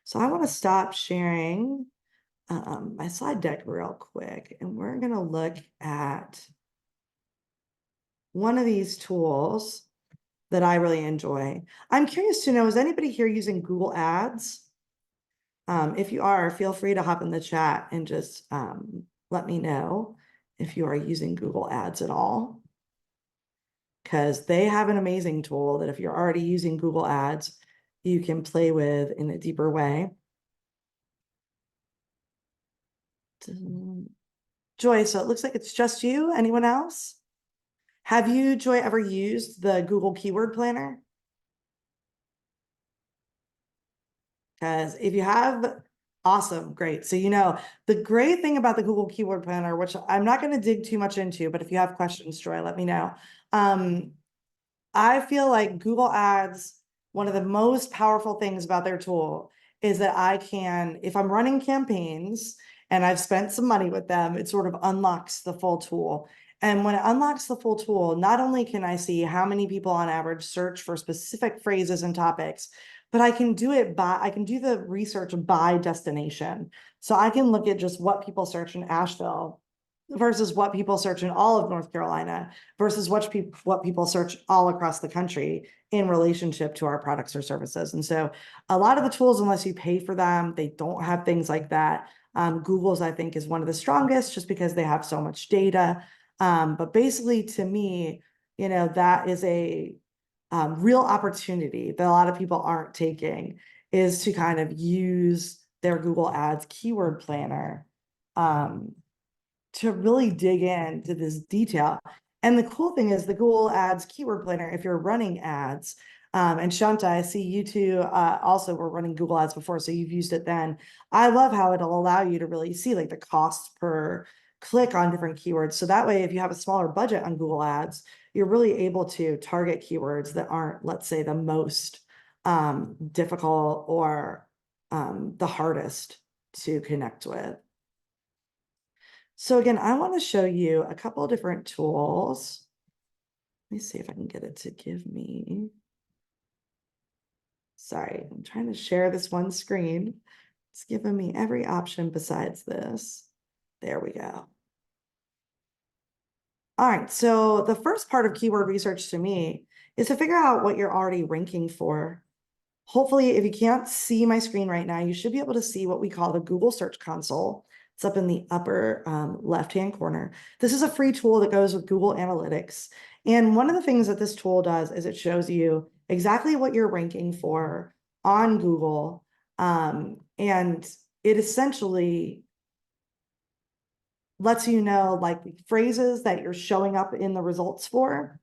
So I want to stop sharing my slide deck real quick, and we're going to look at one of these tools that I really enjoy. I'm curious to know, is anybody here using Google Ads? If you are, feel free to hop in the chat and just let me know if you are using Google Ads at all, because they have an amazing tool that if you're already using Google Ads, you can play with in a deeper way. Joy, so it looks like it's just you. Anyone else? Have you, Joy, ever used the Google Keyword Planner? Because if you have, awesome, great. So, the great thing about the Google Keyword Planner, which I'm not going to dig too much into, but if you have questions, Joy, let me know. I feel like Google Ads, one of the most powerful things about their tool is that I can, if I'm running campaigns and I've spent some money with them, it sort of unlocks the full tool. And when it unlocks the full tool, not only can I see how many people on average search for specific phrases and topics, but I can do the research by destination. So I can look at just what people search in Asheville versus what people search in all of North Carolina versus what people search all across the country in relationship to our products or services. And so a lot of the tools, unless you pay for them, they don't have things like that. Google's, I think, is one of the strongest just because they have so much data. But basically, to me, that is a real opportunity that a lot of people aren't taking, is to kind of use their Google Ads keyword planner to really dig into this detail. And the cool thing is the Google Ads keyword planner, if you're running ads, and Shanta, I see you two also were running Google Ads before, so you've used it then. I love how it'll allow you to really see like the cost per click on different keywords. So that way, if you have a smaller budget on Google Ads, you're really able to target keywords that aren't, let's say, the most difficult or the hardest to connect with. So again, I want to show you a couple of different tools. Let me see if I can get it to give me. Sorry, I'm trying to share this one screen. It's giving me every option besides this. There we go. All right, so the first part of keyword research to me is to figure out what you're already ranking for. Hopefully, if you can't see my screen right now, you should be able to see what we call the Google Search Console. It's up in the upper left-hand corner. This is a free tool that goes with Google Analytics. And one of the things that this tool does is it shows you exactly what you're ranking for on Google. And it essentially lets you know like phrases that you're showing up in the results for,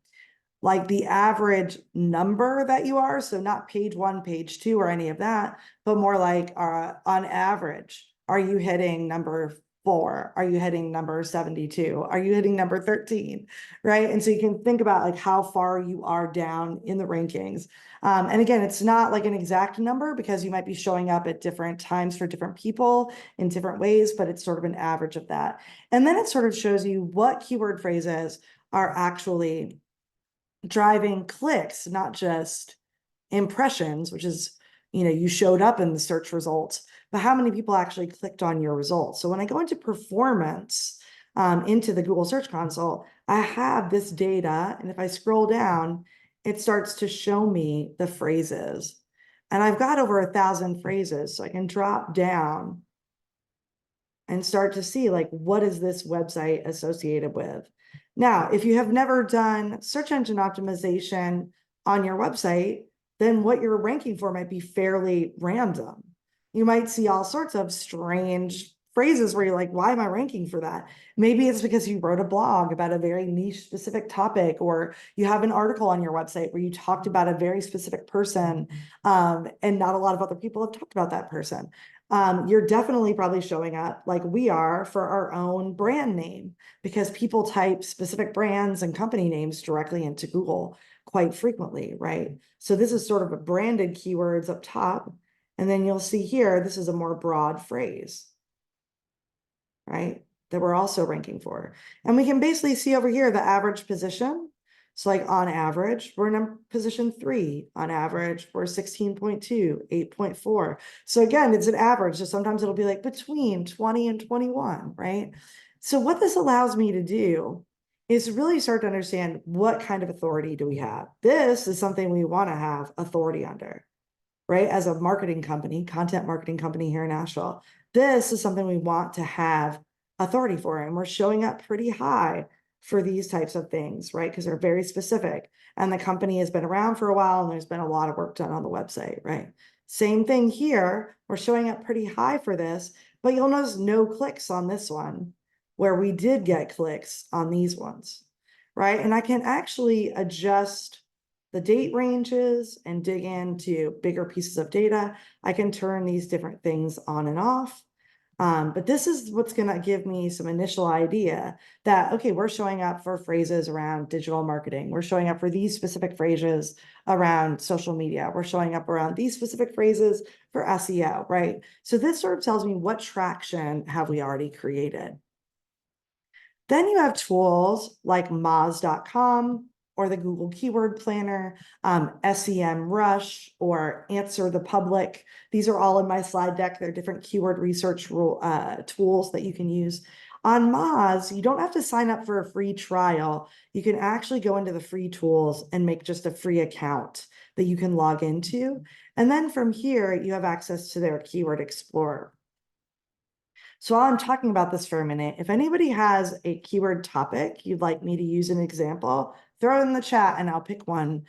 like the average number that you are. So not page 1, page 2, or any of that, but more like on average, are you hitting number 4? Are you hitting number 72? Are you hitting number 13? Right? And so you can think about like how far you are down in the rankings. And again, it's not like an exact number because you might be showing up at different times for different people in different ways, but it's sort of an average of that. And then it sort of shows you what keyword phrases are actually driving clicks, not just impressions, which is, you showed up in the search results, but how many people actually clicked on your results. So when I go into performance, into the Google Search Console, I have this data. And if I scroll down, it starts to show me the phrases. And I've got over 1,000 phrases. So I can drop down and start to see like, what is this website associated with? Now, if you have never done search engine optimization on your website, then what you're ranking for might be fairly random. You might see all sorts of strange phrases where you're like, why am I ranking for that? Maybe it's because you wrote a blog about a very niche specific topic, or you have an article on your website where you talked about a very specific person, and not a lot of other people have talked about that person. You're definitely probably showing up like we are for our own brand name, because people type specific brands and company names directly into Google quite frequently, right? So this is sort of a branded keywords up top. And then you'll see here, this is a more broad phrase, right? That we're also ranking for. And we can basically see over here the average position. So like on average, we're in position 3. On average, we're 16.2, 8.4. So again, it's an average. So sometimes it'll be like between 20 and 21, right? So what this allows me to do is really start to understand what kind of authority do we have. This is something we want to have authority under, right? As a marketing company, content marketing company here in Nashville, this is something we want to have authority for. And we're showing up pretty high for these types of things, right? Because they're very specific. And the company has been around for a while and there's been a lot of work done on the website, right? Same thing here. We're showing up pretty high for this, but you'll notice no clicks on this one, where we did get clicks on these ones, right? And I can actually adjust the date ranges and dig into bigger pieces of data. I can turn these different things on and off. But this is what's going to give me some initial idea that, okay, we're showing up for phrases around digital marketing. We're showing up for these specific phrases around social media. We're showing up around these specific phrases for SEO, right? So this sort of tells me what traction have we already created. Then you have tools like Moz.com or the Google Keyword Planner, SEMrush, or Answer the Public. These are all in my slide deck. They're different keyword research tools that you can use. On Moz, you don't have to sign up for a free trial. You can actually go into the free tools and make just a free account that you can log into. And then from here, you have access to their Keyword Explorer. So while I'm talking about this for a minute, if anybody has a keyword topic you'd like me to use an example, throw it in the chat and I'll pick one,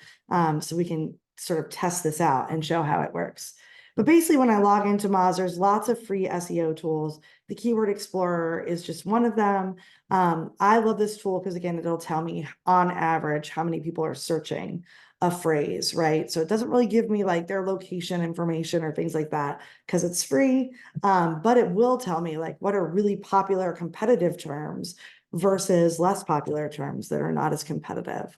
so we can sort of test this out and show how it works. But basically, when I log into Moz, there's lots of free SEO tools. The Keyword Explorer is just one of them. I love this tool because, again, it'll tell me on average how many people are searching a phrase, right? So it doesn't really give me like their location information or things like that because it's free. But it will tell me like what are really popular competitive terms versus less popular terms that are not as competitive.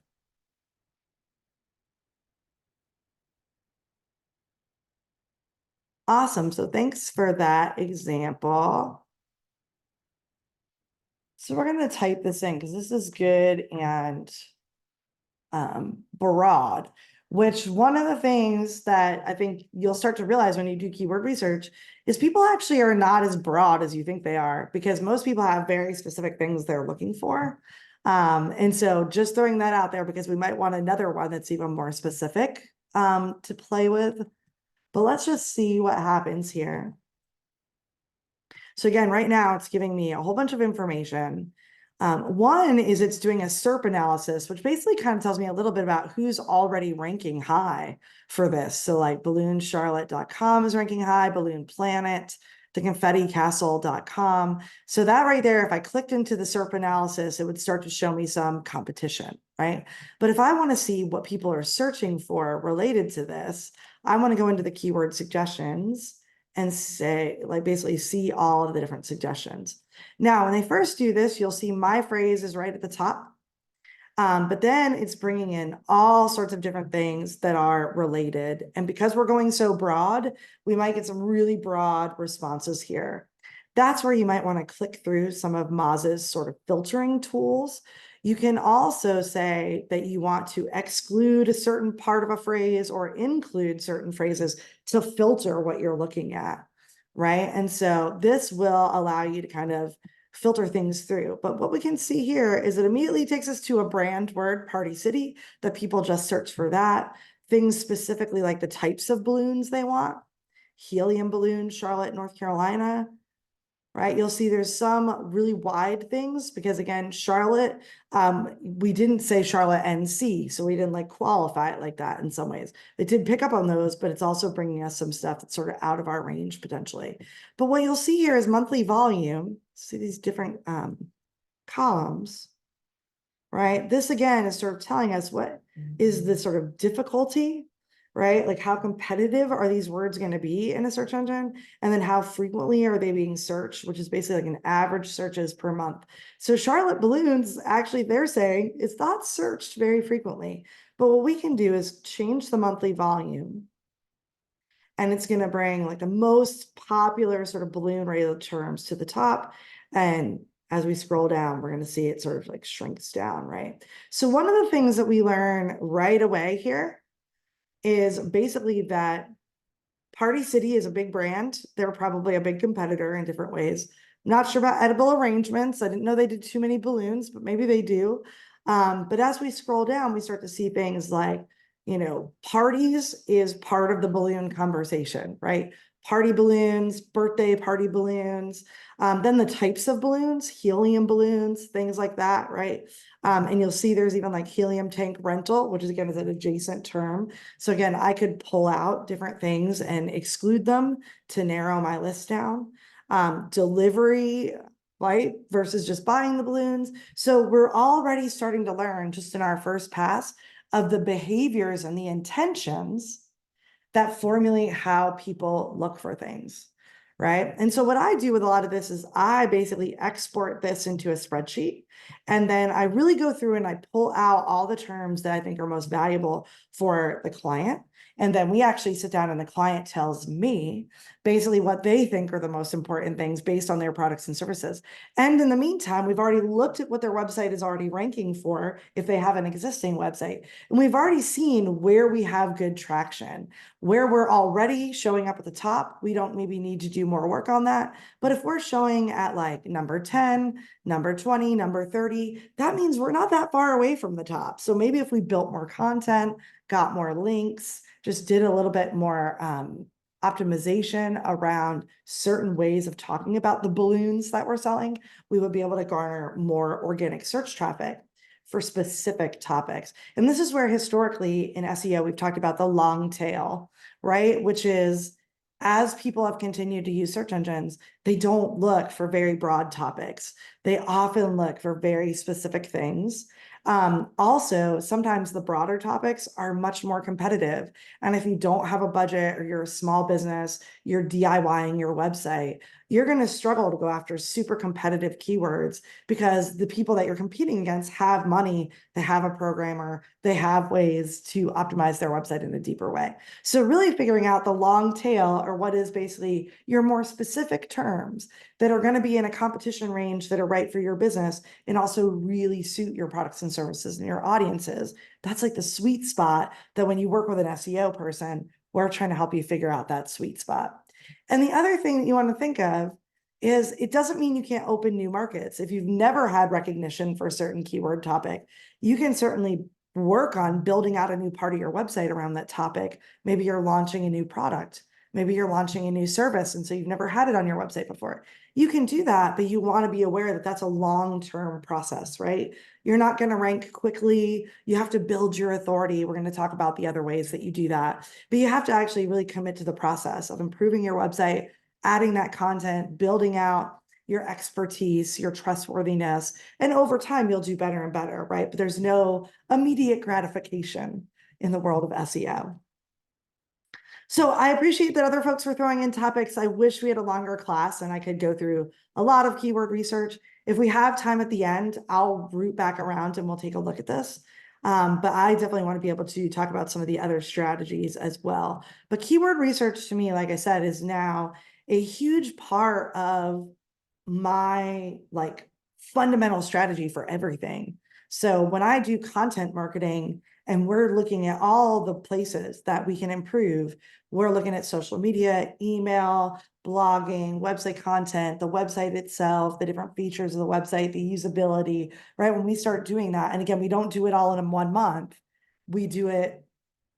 Awesome. So thanks for that example. So we're going to type this in because this is good and broad, which one of the things that I think you'll start to realize when you do keyword research is people actually are not as broad as you think they are, because most people have very specific things they're looking for. And so just throwing that out there, because we might want another one that's even more specific to play with. But let's just see what happens here. So again, right now it's giving me a whole bunch of information. One is it's doing a SERP analysis, which basically kind of tells me a little bit about who's already ranking high for this. So like balloonCharlotte.com is ranking high, Balloon Planet, theconfetticastle.com. So that right there, if I clicked into the SERP analysis, it would start to show me some competition, right? But if I want to see what people are searching for related to this, I want to go into the keyword suggestions and say, like, basically see all of the different suggestions. Now, when they first do this, you'll see my phrase is right at the top. But then it's bringing in all sorts of different things that are related. And because we're going so broad, we might get some really broad responses here. That's where you might want to click through some of Moz's sort of filtering tools. You can also say that you want to exclude a certain part of a phrase or include certain phrases to filter what you're looking at, right? And so this will allow you to kind of filter things through. But what we can see here is it immediately takes us to a brand word, Party City, that people just search for that. Things specifically like the types of balloons they want. Helium balloon, Charlotte, North Carolina, right? You'll see there's some really wide things because again, Charlotte, we didn't say Charlotte NC, so we didn't like qualify it like that in some ways. It did pick up on those, but it's also bringing us some stuff that's sort of out of our range potentially. But what you'll see here is monthly volume. See these different columns, right? This again is sort of telling us what is the sort of difficulty, right? Like how competitive are these words going to be in a search engine? And then how frequently are they being searched, which is basically like an average searches per month. So Charlotte balloons, actually, they're saying it's not searched very frequently. But what we can do is change the monthly volume. And it's going to bring like the most popular sort of balloon related terms to the top. And as we scroll down, we're going to see it sort of like shrinks down, right? So one of the things that we learn right away here is basically that Party City is a big brand. They're probably a big competitor in different ways. Not sure about edible arrangements. I didn't know they did too many balloons, but maybe they do. But as we scroll down, we start to see things like, you know, parties is part of the balloon conversation, right? Party balloons, birthday party balloons, then the types of balloons, helium balloons, things like that, right? And you'll see there's even like helium tank rental, which is again is an adjacent term. So again, I could pull out different things and exclude them to narrow my list down. Delivery, right, versus just buying the balloons. So we're already starting to learn just in our first pass of the behaviors and the intentions that formulate how people look for things, right? And so what I do with a lot of this is I basically export this into a spreadsheet, and then I really go through and I pull out all the terms that I think are most valuable for the client. And then we actually sit down and the client tells me basically what they think are the most important things based on their products and services. And in the meantime, we've already looked at what their website is already ranking for if they have an existing website. And we've already seen where we have good traction, where we're already showing up at the top. We don't maybe need to do more work on that. But if we're showing at like number 10, number 20, number 30, that means we're not that far away from the top. So maybe if we built more content, got more links, just did a little bit more optimization around certain ways of talking about the balloons that we're selling, we would be able to garner more organic search traffic for specific topics. And this is where historically in SEO, we've talked about the long tail, right? Which is as people have continued to use search engines, they don't look for very broad topics. They often look for very specific things. Also, sometimes the broader topics are much more competitive. And if you don't have a budget or you're a small business, you're DIYing your website, you're going to struggle to go after super competitive keywords because the people that you're competing against have money, they have a programmer, they have ways to optimize their website in a deeper way. So really figuring out the long tail, or what is basically your more specific terms that are going to be in a competition range that are right for your business and also really suit your products and services and your audiences. That's like the sweet spot that when you work with an SEO person, we're trying to help you figure out that sweet spot. And the other thing that you want to think of is it doesn't mean you can't open new markets. If you've never had recognition for a certain keyword topic, you can certainly work on building out a new part of your website around that topic. Maybe you're launching a new product. Maybe you're launching a new service, and so you've never had it on your website before. You can do that, but you want to be aware that that's a long-term process, right? You're not going to rank quickly. You have to build your authority. We're going to talk about the other ways that you do that, but you have to actually really commit to the process of improving your website, adding that content, building out your expertise, your trustworthiness, and over time you'll do better and better, right? But there's no immediate gratification in the world of SEO. So I appreciate that other folks were throwing in topics. I wish we had a longer class and I could go through a lot of keyword research. If we have time at the end, I'll root back around and we'll take a look at this. But I definitely want to be able to talk about some of the other strategies as well. But keyword research to me, like I said, is now a huge part of my like fundamental strategy for everything. So when I do content marketing and we're looking at all the places that we can improve, we're looking at social media, email, blogging, website content, the website itself, the different features of the website, the usability, right? When we start doing that, and again, we don't do it all in 1 month, we do it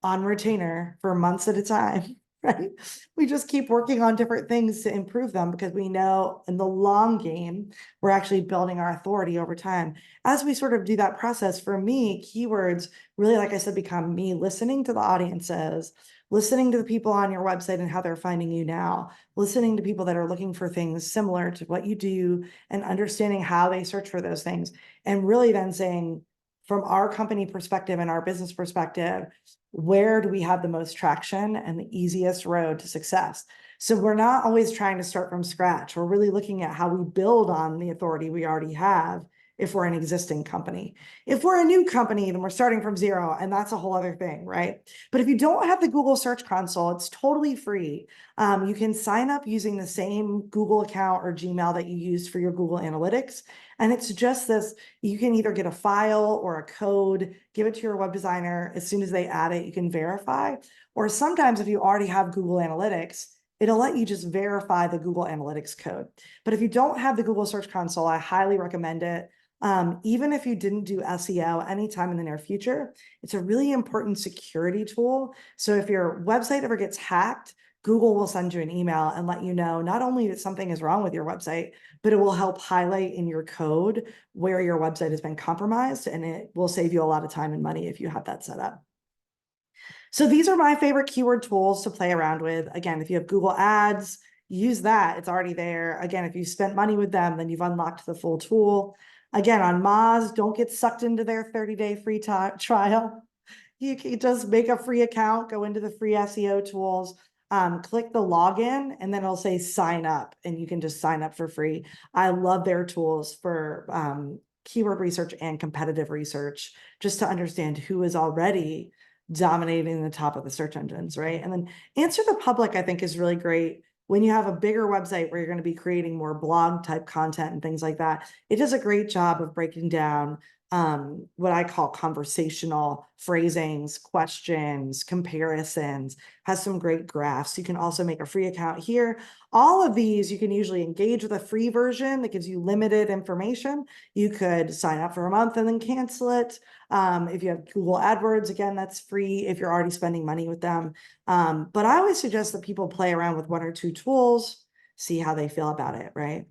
on retainer for months at a time, right? We just keep working on different things to improve them because we know in the long game, we're actually building our authority over time. As we sort of do that process, for me, keywords really, like I said, become me listening to the audiences, listening to the people on your website and how they're finding you now, listening to people that are looking for things similar to what you do and understanding how they search for those things. And really then saying, from our company perspective and our business perspective, where do we have the most traction and the easiest road to success? So we're not always trying to start from scratch. We're really looking at how we build on the authority we already have if we're an existing company. If we're a new company, then we're starting from zero, and that's a whole other thing, right? But if you don't have the Google Search Console, it's totally free. You can sign up using the same Google account or Gmail that you use for your Google Analytics. And it's just this, you can either get a file or a code, give it to your web designer. As soon as they add it, you can verify. Or sometimes if you already have Google Analytics, it'll let you just verify the Google Analytics code. But if you don't have the Google Search Console, I highly recommend it. Even if you didn't do SEO anytime in the near future, it's a really important security tool. So if your website ever gets hacked, Google will send you an email and let you know not only that something is wrong with your website, but it will help highlight in your code where your website has been compromised, and it will save you a lot of time and money if you have that set up. So these are my favorite keyword tools to play around with. Again, if you have Google Ads, use that. It's already there. Again, if you spent money with them, then you've unlocked the full tool. Again, on Moz, don't get sucked into their 30-day free trial. You can just make a free account, go into the free SEO tools, click the login, and then it'll say sign up, and you can just sign up for free. I love their tools for keyword research and competitive research, just to understand who is already dominating the top of the search engines, right? And then Answer the Public, I think, is really great. When you have a bigger website where you're going to be creating more blog type content and things like that, it does a great job of breaking down what I call conversational phrasings, questions, comparisons, has some great graphs. You can also make a free account here. All of these, you can usually engage with a free version that gives you limited information. You could sign up for a month and then cancel it. If you have Google AdWords, again, that's free if you're already spending money with them. But I always suggest that people play around with 1 or 2 tools, see how they feel about it, right?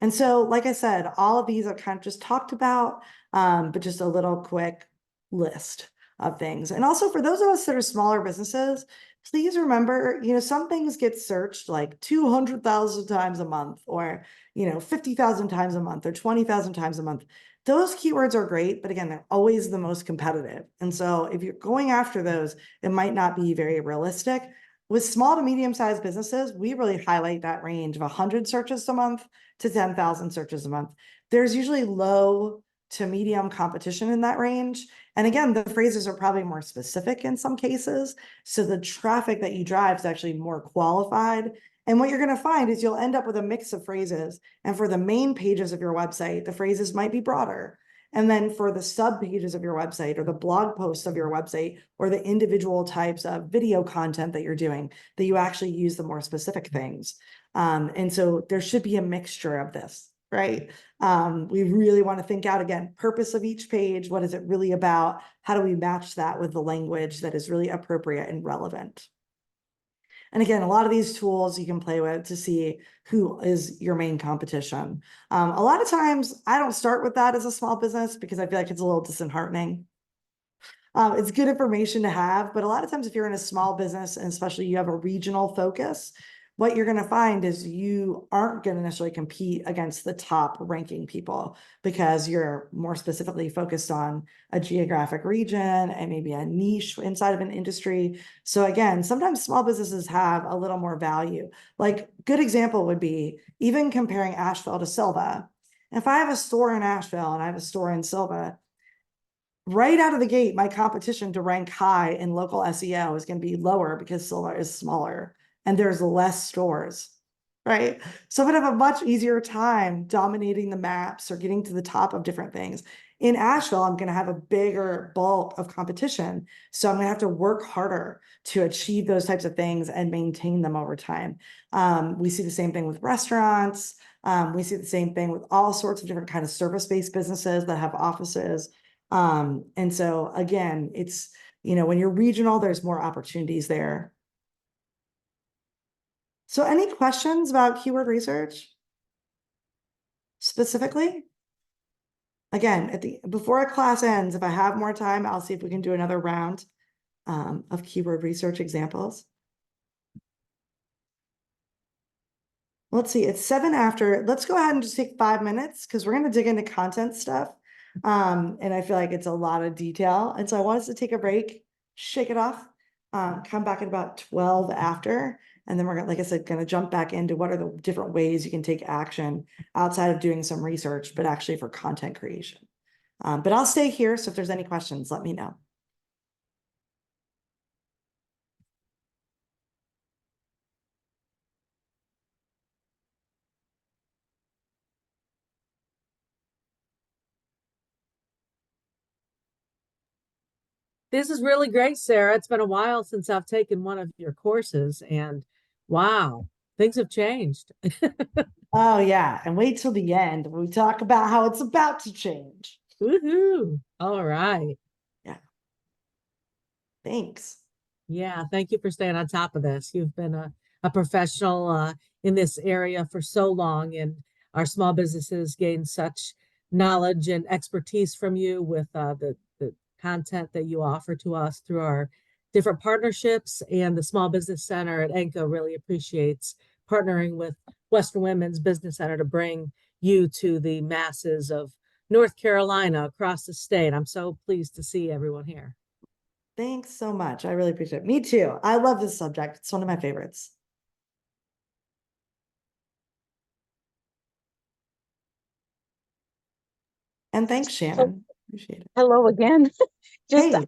And so, like I said, all of these are kind of just talked about, but just a little quick list of things. And also for those of us that are smaller businesses, please remember, some things get searched like 200,000 times a month, or, 50,000 times a month, or 20,000 times a month. Those keywords are great, but again, they're always the most competitive. And so if you're going after those, it might not be very realistic. With small to medium-sized businesses, we really highlight that range of 100 searches a month to 10,000 searches a month. There's usually low to medium competition in that range. And again, the phrases are probably more specific in some cases. So the traffic that you drive is actually more qualified. And what you're going to find is you'll end up with a mix of phrases. And for the main pages of your website, the phrases might be broader. And then for the sub pages of your website, or the blog posts of your website, or the individual types of video content that you're doing, that you actually use the more specific things. And so there should be a mixture of this, right? We really want to think out, again, purpose of each page. What is it really about? How do we match that with the language that is really appropriate and relevant? And again, a lot of these tools you can play with to see who is your main competition. A lot of times I don't start with that as a small business because I feel like it's a little disheartening. It's good information to have, but a lot of times if you're in a small business, and especially you have a regional focus, what you're going to find is you aren't going to necessarily compete against the top ranking people because you're more specifically focused on a geographic region and maybe a niche inside of an industry. So again, sometimes small businesses have a little more value. Like good example would be even comparing Asheville to Silva. If I have a store in Asheville and I have a store in Silva, right out of the gate, my competition to rank high in local SEO is going to be lower because Silva is smaller and there's less stores, right? So I'm going to have a much easier time dominating the maps or getting to the top of different things. In Asheville, I'm going to have a bigger bulk of competition. So I'm going to have to work harder to achieve those types of things and maintain them over time. We see the same thing with restaurants. We see the same thing with all sorts of different kind of service-based businesses that have offices. And so again, it's, when you're regional, there's more opportunities there. So any questions about keyword research specifically? Again, before a class ends, if I have more time, I'll see if we can do another round of keyword research examples. Let's see, it's 7 after. Let's go ahead and just take 5 minutes because we're going to dig into content stuff. And I feel like it's a lot of detail. And so I want us to take a break, shake it off, come back at about 12 after. And then we're gonna, like I said, going to jump back into what are the different ways you can take action outside of doing some research, but actually for content creation. But I'll stay here. So if there's any questions, let me know. This is really great, Sarah. It's been a while since I've taken one of your courses, and wow, things have changed. Oh yeah. And wait till the end when we talk about how it's about to change. Woohoo. All right. Yeah. Thanks. Yeah, thank you for staying on top of this. You've been a professional in this area for so long, and our small businesses gain such knowledge and expertise from you with the content that you offer to us through our different partnerships. And the Small Business Center at ENCO really appreciates partnering with Western Women's Business Center to bring you to the masses of North Carolina across the state. I'm so pleased to see everyone here. Thanks so much. I really appreciate it. Me too. I love this subject. It's one of my favorites. And thanks, Shannon. Appreciate it. Hello again. Just Hey,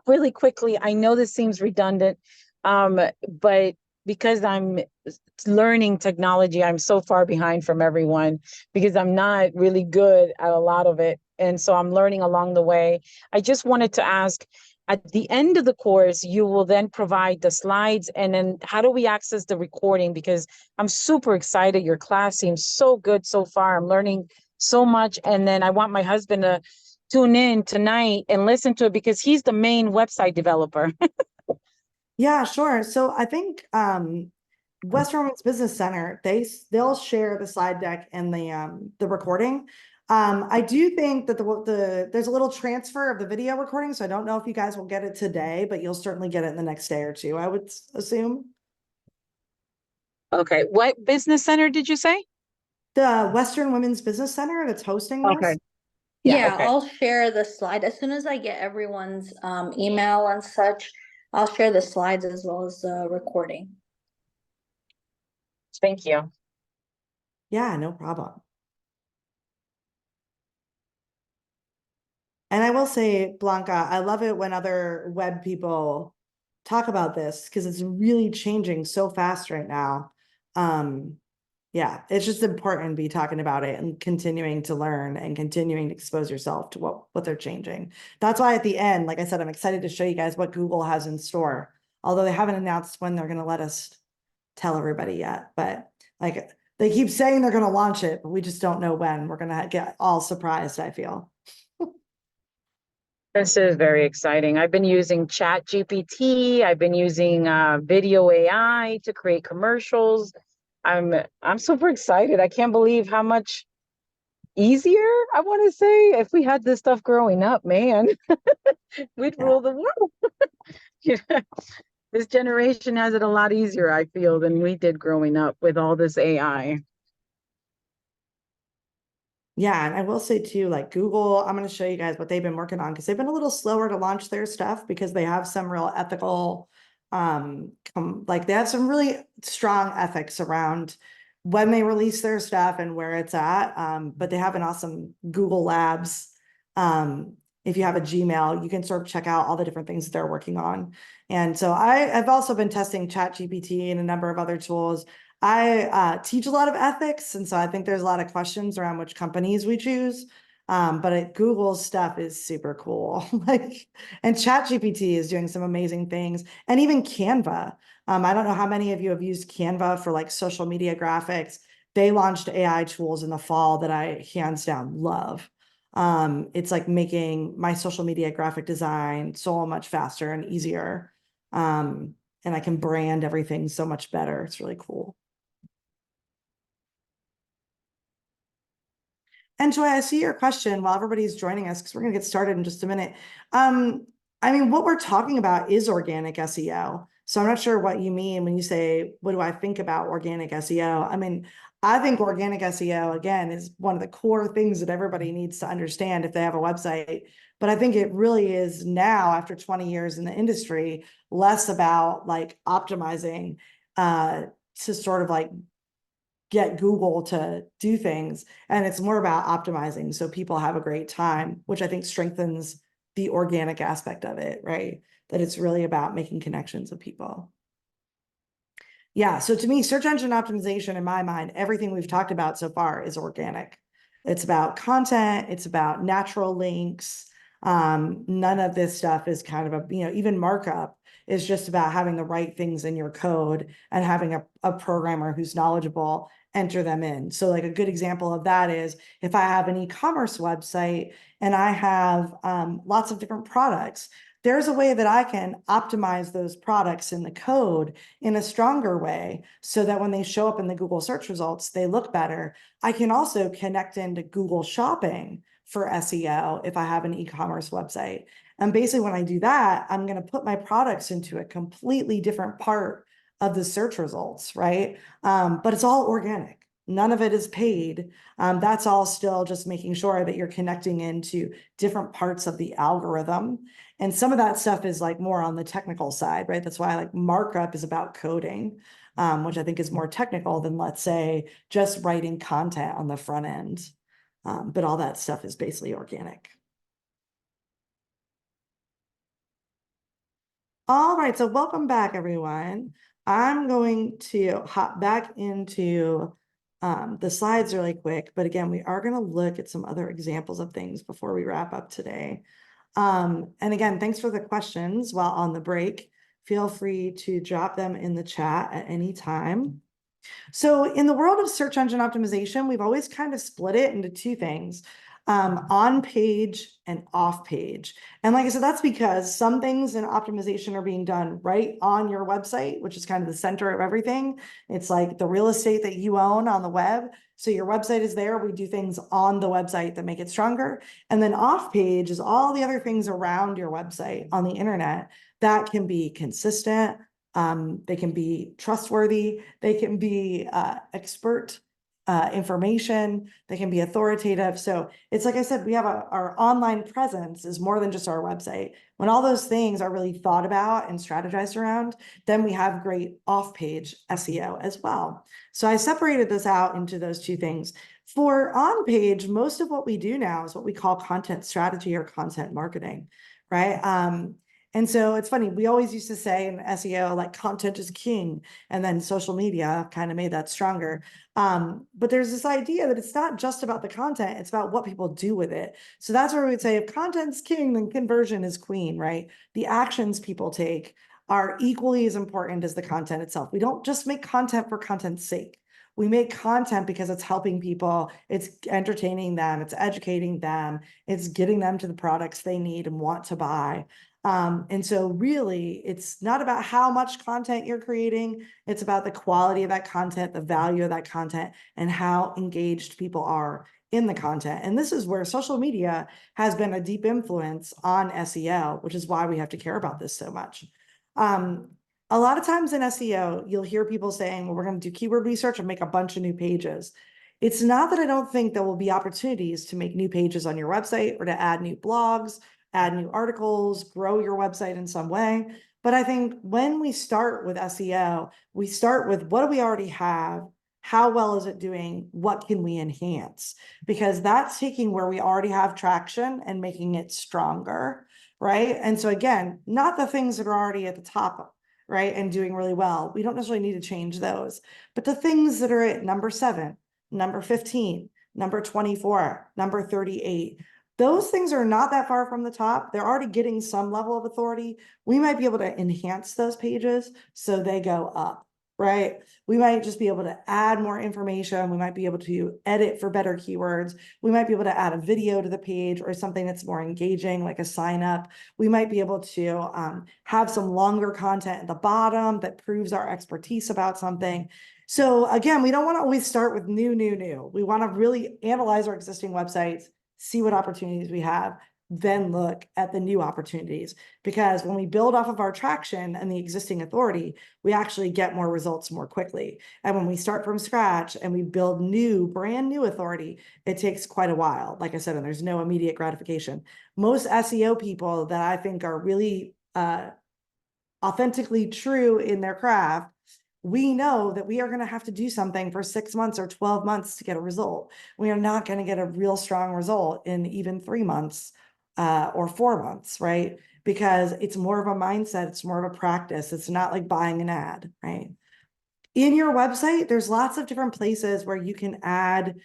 really quickly, I know this seems redundant, but because I'm learning technology, I'm so far behind from everyone because I'm not really good at a lot of it. And so I'm learning along the way. I just wanted to ask, at the end of the course, you will then provide the slides, and then how do we access the recording? Because I'm super excited. Your class seems so good so far. I'm learning so much. And then I want my husband to tune in tonight and listen to it because he's the main website developer. yeah, sure. So I think Western Women's Business Center, they'll share the slide deck and the recording. I do think that there's a little transfer of the video recording, so I don't know if you guys will get it today, but you'll certainly get it in the next day or two, I would assume. Okay. What business center did you say? The Western Women's Business Center that's hosting Okay. this. Yeah, Yeah, okay. I'll share the slide as soon as I get everyone's email and such. I'll share the slides as well as the recording. Thank you. Yeah, no problem. And I will say, Blanca, I love it when other web people talk about this because it's really changing so fast right now. Yeah, it's just important to be talking about it and continuing to learn and continuing to expose yourself to what they're changing. That's why at the end, like I said, I'm excited to show you guys what Google has in store, although they haven't announced when they're going to let us tell everybody yet. But like they keep saying they're going to launch it, but we just don't know when. We're going to get all surprised, I feel. This is very exciting. I've been using Chat GPT. I've been using video AI to create commercials. I'm super excited. I can't believe how much easier, I want to say, if we had this stuff growing up, man, we'd Yeah. rule the world. Yeah. This generation has it a lot easier, I feel, than we did growing up with all this AI. Yeah, and I will say too, like Google, I'm going to show you guys what they've been working on because they've been a little slower to launch their stuff because they have some real ethical, like they have some really strong ethics around when they release their stuff and where it's at. But they have an awesome Google Labs. If you have a Gmail, you can sort of check out all the different things that they're working on. And so I've also been testing ChatGPT and a number of other tools. I teach a lot of ethics, and so I think there's a lot of questions around which companies we choose. But Google's stuff is super cool. Like, and ChatGPT is doing some amazing things, and even Canva. I don't know how many of you have used Canva for like social media graphics. They launched AI tools in the fall that I hands down love. It's like making my social media graphic design so much faster and easier. And I can brand everything so much better. It's really cool. And Joy, I see your question while everybody's joining us because we're going to get started in just a minute. I mean, what we're talking about is organic SEO. So I'm not sure what you mean when you say, what do I think about organic SEO? I mean, I think organic SEO, again, is one of the core things that everybody needs to understand if they have a website. But I think it really is now, after 20 years in the industry, less about like optimizing to sort of like get Google to do things. And it's more about optimizing so people have a great time, which I think strengthens the organic aspect of it, right? That it's really about making connections with people. Yeah, so to me, search engine optimization, in my mind, everything we've talked about so far is organic. It's about content, it's about natural links. None of this stuff is kind of a, even markup is just about having the right things in your code and having a programmer who's knowledgeable enter them in. So like a good example of that is if I have an e-commerce website and I have lots of different products, there's a way that I can optimize those products in the code in a stronger way so that when they show up in the Google search results, they look better. I can also connect into Google Shopping for SEO if I have an e-commerce website. And basically when I do that, I'm going to put my products into a completely different part of the search results, right? But it's all organic. None of it is paid. That's all still just making sure that you're connecting into different parts of the algorithm. And some of that stuff is like more on the technical side, right? That's why like markup is about coding, which I think is more technical than, let's say, just writing content on the front end. But all that stuff is basically organic. All right, so welcome back, everyone. I'm going to hop back into the slides really quick, but again, we are going to look at some other examples of things before we wrap up today. And again, thanks for the questions while on the break. Feel free to drop them in the chat at any time. So in the world of search engine optimization, we've always kind of split it into two things, on page and off page. And like I said, that's because some things in optimization are being done right on your website, which is kind of the center of everything. It's like the real estate that you own on the web. So your website is there. We do things on the website that make it stronger. And then off page is all the other things around your website on the internet that can be consistent. They can be trustworthy. They can be expert information. They can be authoritative. So it's like I said, we have our online presence is more than just our website. When all those things are really thought about and strategized around, then we have great off-page SEO as well. So I separated this out into those two things. For on-page, most of what we do now is what we call content strategy or content marketing, right? And so it's funny, we always used to say in SEO, like content is king, and then social media kind of made that stronger. But there's this idea that it's not just about the content, it's about what people do with it. So that's where we would say if content's king, then conversion is queen, right? The actions people take are equally as important as the content itself. We don't just make content for content's sake. We make content because it's helping people, it's entertaining them, it's educating them, it's getting them to the products they need and want to buy. And so really, it's not about how much content you're creating. It's about the quality of that content, the value of that content, and how engaged people are in the content. And this is where social media has been a deep influence on SEO, which is why we have to care about this so much. A lot of times in SEO, you'll hear people saying, well, we're going to do keyword research and make a bunch of new pages. It's not that I don't think there will be opportunities to make new pages on your website or to add new blogs, add new articles, grow your website in some way. But I think when we start with SEO, we start with what do we already have? How well is it doing? What can we enhance? Because that's taking where we already have traction and making it stronger, right? And so again, not the things that are already at the top, right, and doing really well. We don't necessarily need to change those, but the things that are at number 7, number 15, number 24, number 38, those things are not that far from the top. They're already getting some level of authority. We might be able to enhance those pages so they go up, right? We might just be able to add more information. We might be able to edit for better keywords. We might be able to add a video to the page or something that's more engaging, like a sign up. We might be able to have some longer content at the bottom that proves our expertise about something. So again, we don't want to always start with new. We want to really analyze our existing websites, see what opportunities we have, then look at the new opportunities. Because when we build off of our traction and the existing authority, we actually get more results more quickly. And when we start from scratch and we build brand new authority, it takes quite a while. Like I said, and there's no immediate gratification. Most SEO people that I think are really authentically true in their craft, we know that we are going to have to do something for 6 months or 12 months to get a result. We are not going to get a real strong result in even 3 months or 4 months, right? Because it's more of a mindset, it's more of a practice. It's not like buying an ad, right? In your website, there's lots of different places where you can add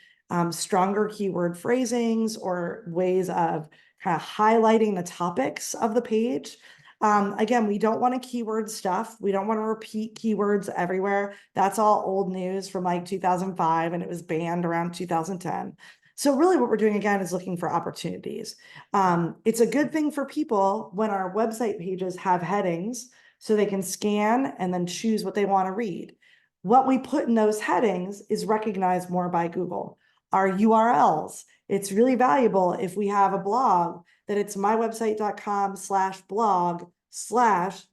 stronger keyword phrasings or ways of kind of highlighting the topics of the page. Again, we don't want to keyword stuff. We don't want to repeat keywords everywhere. That's all old news from like 2005, and it was banned around 2010. So really what we're doing again is looking for opportunities. It's a good thing for people when our website pages have headings so they can scan and then choose what they want to read. What we put in those headings is recognized more by Google. Our URLs, it's really valuable if we have a blog that it's mywebsite.com/blog/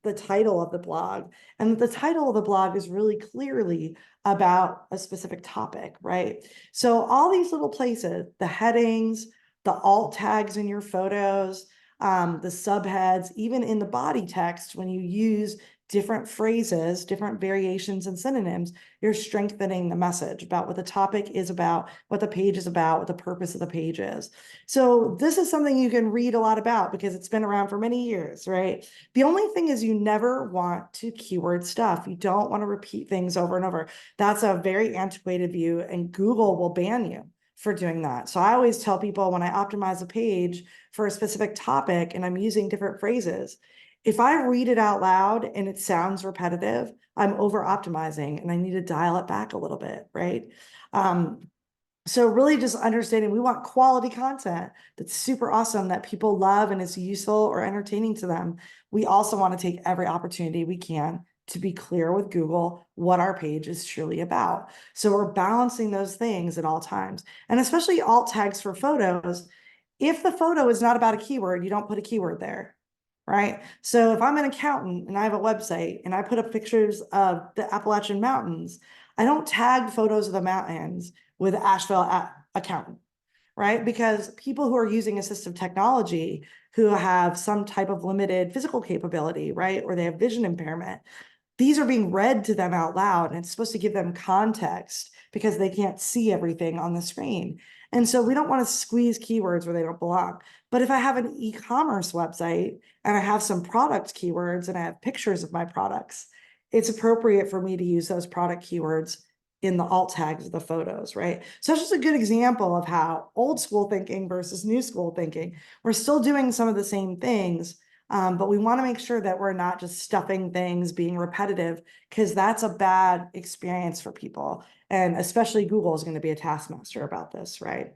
the title of the blog. And the title of the blog is really clearly about a specific topic, right? So all these little places, the headings, the alt tags in your photos, the subheads, even in the body text, when you use different phrases, different variations and synonyms, you're strengthening the message about what the topic is about, what the page is about, what the purpose of the page is. So this is something you can read a lot about because it's been around for many years, right? The only thing is you never want to keyword stuff. You don't want to repeat things over and over. That's a very antiquated view, and Google will ban you for doing that. So I always tell people when I optimize a page for a specific topic and I'm using different phrases, if I read it out loud and it sounds repetitive, I'm over optimizing and I need to dial it back a little bit, right? So really just understanding we want quality content that's super awesome that people love and is useful or entertaining to them. We also want to take every opportunity we can to be clear with Google what our page is truly about. So we're balancing those things at all times, and especially alt tags for photos. If the photo is not about a keyword, you don't put a keyword there. Right. So if I'm an accountant and I have a website and I put up pictures of the Appalachian Mountains, I don't tag photos of the mountains with Asheville accountant, right? Because people who are using assistive technology who have some type of limited physical capability, right? Or they have vision impairment, these are being read to them out loud, and it's supposed to give them context because they can't see everything on the screen. And so we don't want to squeeze keywords where they don't belong. But if I have an e-commerce website and I have some product keywords and I have pictures of my products, it's appropriate for me to use those product keywords in the alt tags of the photos, right? So it's just a good example of how old school thinking versus new school thinking. We're still doing some of the same things, but we want to make sure that we're not just stuffing things, being repetitive, because that's a bad experience for people. And especially Google is going to be a taskmaster about this, right?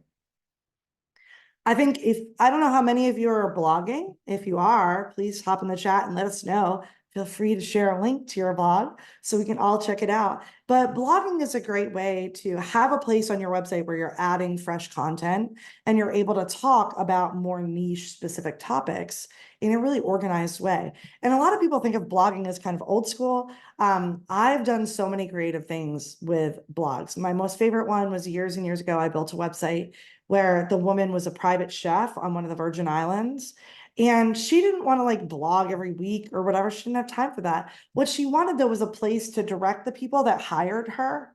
I think I don't know how many of you are blogging. If you are, please hop in the chat and let us know. feel free to share a link to your blog so we can all check it out. But blogging is a great way to have a place on your website where you're adding fresh content and you're able to talk about more niche specific topics in a really organized way. And a lot of people think of blogging as kind of old school. I've done so many creative things with blogs. My most favorite one was years and years ago. I built a website where the woman was a private chef on one of the Virgin Islands. And she didn't want to like blog every week or whatever. She didn't have time for that. What she wanted though was a place to direct the people that hired her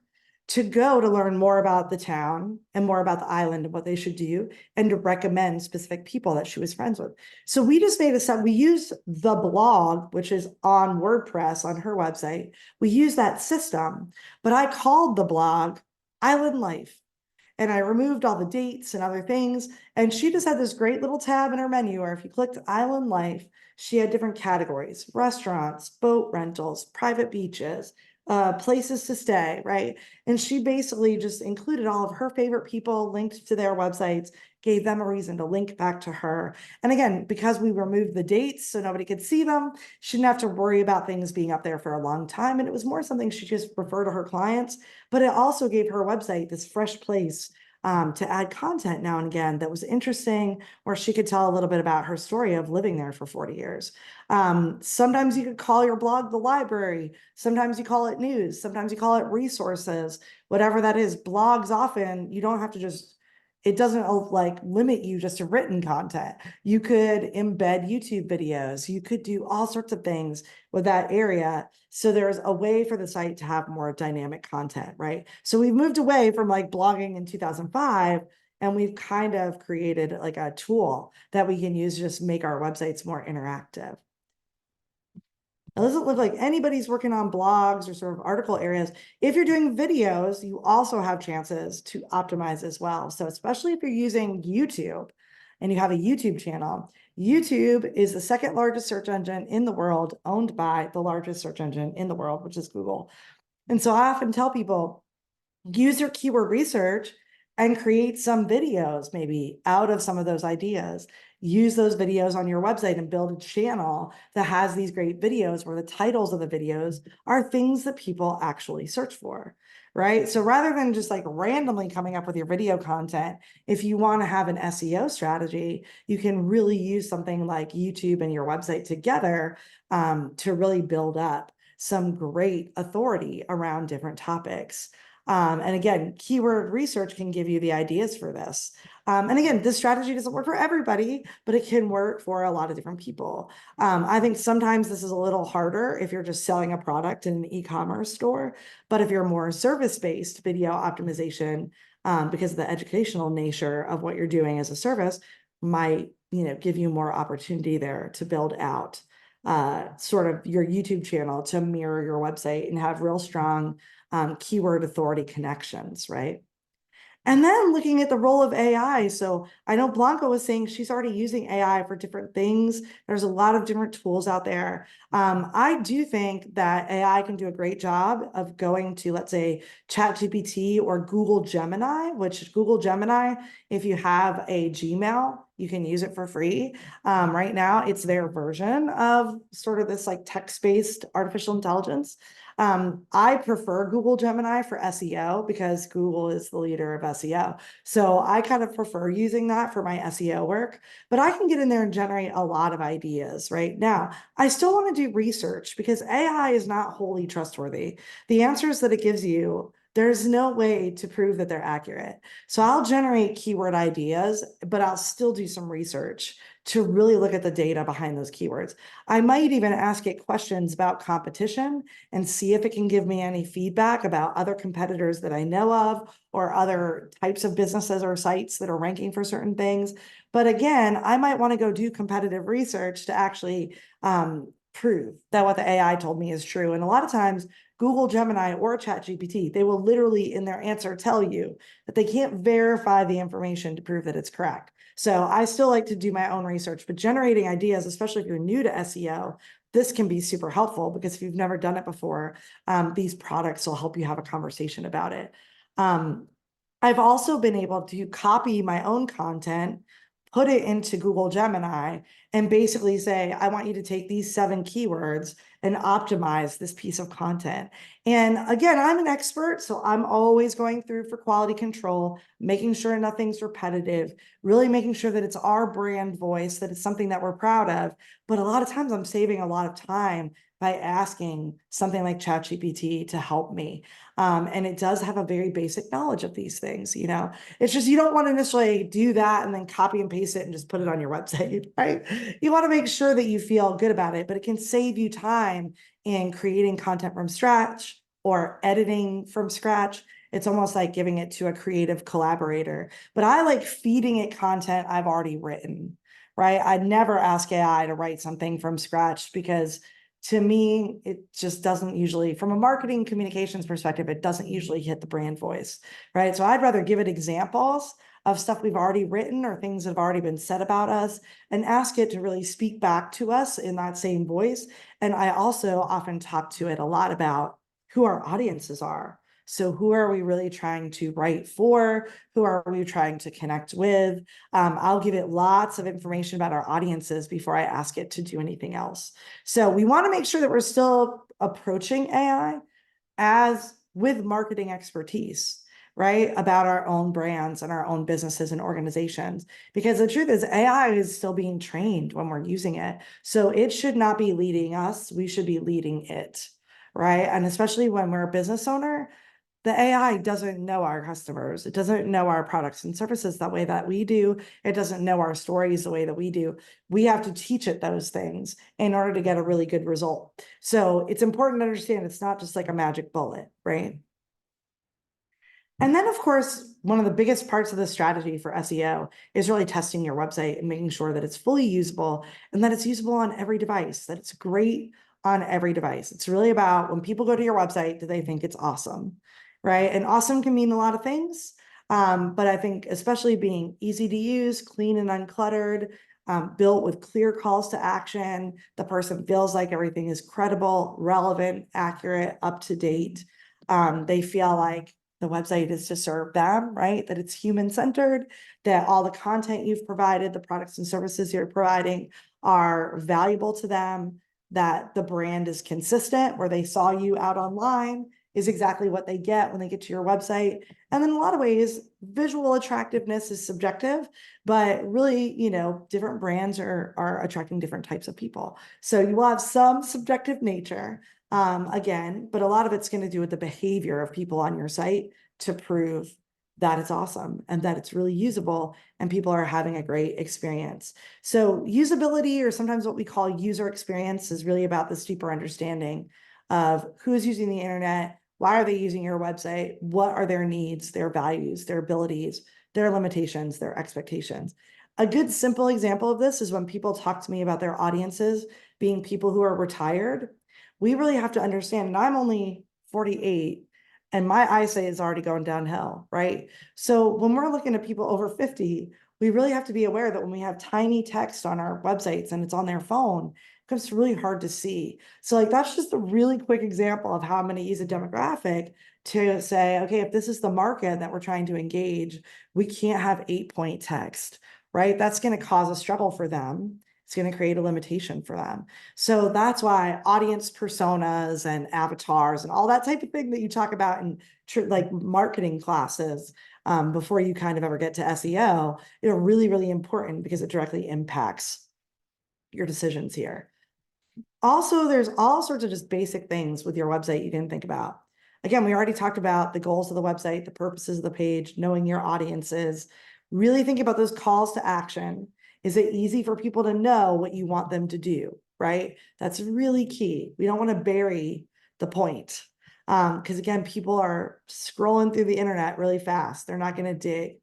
to go to learn more about the town and more about the island and what they should do, and to recommend specific people that she was friends with. So we just made we use the blog, which is on WordPress on her website. We use that system, but I called the blog Island Life. And I removed all the dates and other things. And she just had this great little tab in her menu where if you clicked Island Life, she had different categories: restaurants, boat rentals, private beaches, places to stay, right? And she basically just included all of her favorite people, linked to their websites, gave them a reason to link back to her. And again, because we removed the dates so nobody could see them, she didn't have to worry about things being up there for a long time. And it was more something she just referred to her clients, but it also gave her website this fresh place to add content now and again that was interesting, where she could tell a little bit about her story of living there for 40 years. Sometimes you could call your blog the library. Sometimes you call it news. Sometimes you call it resources, whatever that is. Blogs often, you don't have to just, it doesn't like limit you just to written content. You could embed YouTube videos. You could do all sorts of things with that area. So there's a way for the site to have more dynamic content, right? So we've moved away from like blogging in 2005, and we've kind of created like a tool that we can use to just make our websites more interactive. It doesn't look like anybody's working on blogs or sort of article areas. If you're doing videos, you also have chances to optimize as well. So especially if you're using YouTube and you have a YouTube channel, YouTube is the second largest search engine in the world, owned by the largest search engine in the world, which is Google. And so I often tell people, use your keyword research and create some videos maybe out of some of those ideas. Use those videos on your website and build a channel that has these great videos where the titles of the videos are things that people actually search for, right? So rather than just like randomly coming up with your video content, if you want to have an SEO strategy, you can really use something like YouTube and your website together to really build up some great authority around different topics. And again, keyword research can give you the ideas for this. And again, this strategy doesn't work for everybody, but it can work for a lot of different people. I think sometimes this is a little harder if you're just selling a product in an e-commerce store, but if you're more service-based video optimization, because of the educational nature of what you're doing as a service, might, give you more opportunity there to build out sort of your YouTube channel to mirror your website and have real strong keyword authority connections, right? And then looking at the role of AI. So I know Blanca was saying she's already using AI for different things. There's a lot of different tools out there. I do think that AI can do a great job of going to, let's say, ChatGPT or Google Gemini, which Google Gemini, if you have a Gmail, you can use it for free. Right now, it's their version of sort of this like text-based artificial intelligence. I prefer Google Gemini for SEO because Google is the leader of SEO. So I kind of prefer using that for my SEO work, but I can get in there and generate a lot of ideas right now. I still want to do research because AI is not wholly trustworthy. The answers that it gives you, there's no way to prove that they're accurate. So I'll generate keyword ideas, but I'll still do some research to really look at the data behind those keywords. I might even ask it questions about competition and see if it can give me any feedback about other competitors that I know of or other types of businesses or sites that are ranking for certain things. But again, I might want to go do competitive research to actually prove that what the AI told me is true. And a lot of times, Google Gemini or ChatGPT, they will literally in their answer tell you that they can't verify the information to prove that it's correct. So I still like to do my own research, but generating ideas, especially if you're new to SEO, this can be super helpful because if you've never done it before, these products will help you have a conversation about it. I've also been able to copy my own content, put it into Google Gemini, and basically say, I want you to take these 7 keywords and optimize this piece of content. And again, I'm an expert, so I'm always going through for quality control, making sure nothing's repetitive, really making sure that it's our brand voice, that it's something that we're proud of. But a lot of times I'm saving a lot of time by asking something like ChatGPT to help me. And it does have a very basic knowledge of these things, you know. It's just you don't want to necessarily do that and then copy and paste it and just put it on your website, right? You want to make sure that you feel good about it, but it can save you time in creating content from scratch or editing from scratch. It's almost like giving it to a creative collaborator. But I like feeding it content I've already written, right? I'd never ask AI to write something from scratch because to me, it just doesn't usually, from a marketing communications perspective, it doesn't usually hit the brand voice, right? So I'd rather give it examples of stuff we've already written or things that have already been said about us and ask it to really speak back to us in that same voice. And I also often talk to it a lot about who our audiences are. So who are we really trying to write for? Who are we trying to connect with? I'll give it lots of information about our audiences before I ask it to do anything else. So we want to make sure that we're still approaching AI as with marketing expertise, right? About our own brands and our own businesses and organizations. Because the truth is AI is still being trained when we're using it. So it should not be leading us. We should be leading it, right? And especially when we're a business owner, the AI doesn't know our customers. It doesn't know our products and services the way that we do. It doesn't know our stories the way that we do. We have to teach it those things in order to get a really good result. So it's important to understand it's not just like a magic bullet, right? And then, of course, one of the biggest parts of the strategy for SEO is really testing your website and making sure that it's fully usable and that it's usable on every device, that it's great on every device. It's really about when people go to your website, do they think it's awesome, right? And awesome can mean a lot of things, but I think especially being easy to use, clean and uncluttered, built with clear calls to action, the person feels like everything is credible, relevant, accurate, up to date. They feel like the website is to serve them, right? That it's human-centered, that all the content you've provided, the products and services you're providing are valuable to them, that the brand is consistent, where they saw you out online is exactly what they get when they get to your website. And in a lot of ways, visual attractiveness is subjective, but really, you know, different brands are attracting different types of people. So you will have some subjective nature, again, but a lot of it's going to do with the behavior of people on your site to prove that it's awesome and that it's really usable and people are having a great experience. So usability, or sometimes what we call user experience, is really about this deeper understanding of who is using the internet, why are they using your website, what are their needs, their values, their abilities, their limitations, their expectations. A good simple example of this is when people talk to me about their audiences being people who are retired. We really have to understand, and I'm only 48 and my eyesight is already going downhill, right? So when we're looking at people over 50, we really have to be aware that when we have tiny text on our websites and it's on their phone, it becomes really hard to see. So like, that's just a really quick example of how I'm going to use a demographic to say, okay, if this is the market that we're trying to engage, we can't have 8-point text, right? That's going to cause a struggle for them. It's going to create a limitation for them. So that's why audience personas and avatars and all that type of thing that you talk about in like marketing classes, before you kind of ever get to SEO, are really, really important because it directly impacts your decisions here. Also, there's all sorts of just basic things with your website you can think about. Again, we already talked about the goals of the website, the purposes of the page, knowing your audiences, really think about those calls to action. Is it easy for people to know what you want them to do, right? That's really key. We don't want to bury the point. Because again, people are scrolling through the internet really fast. They're not going to dig.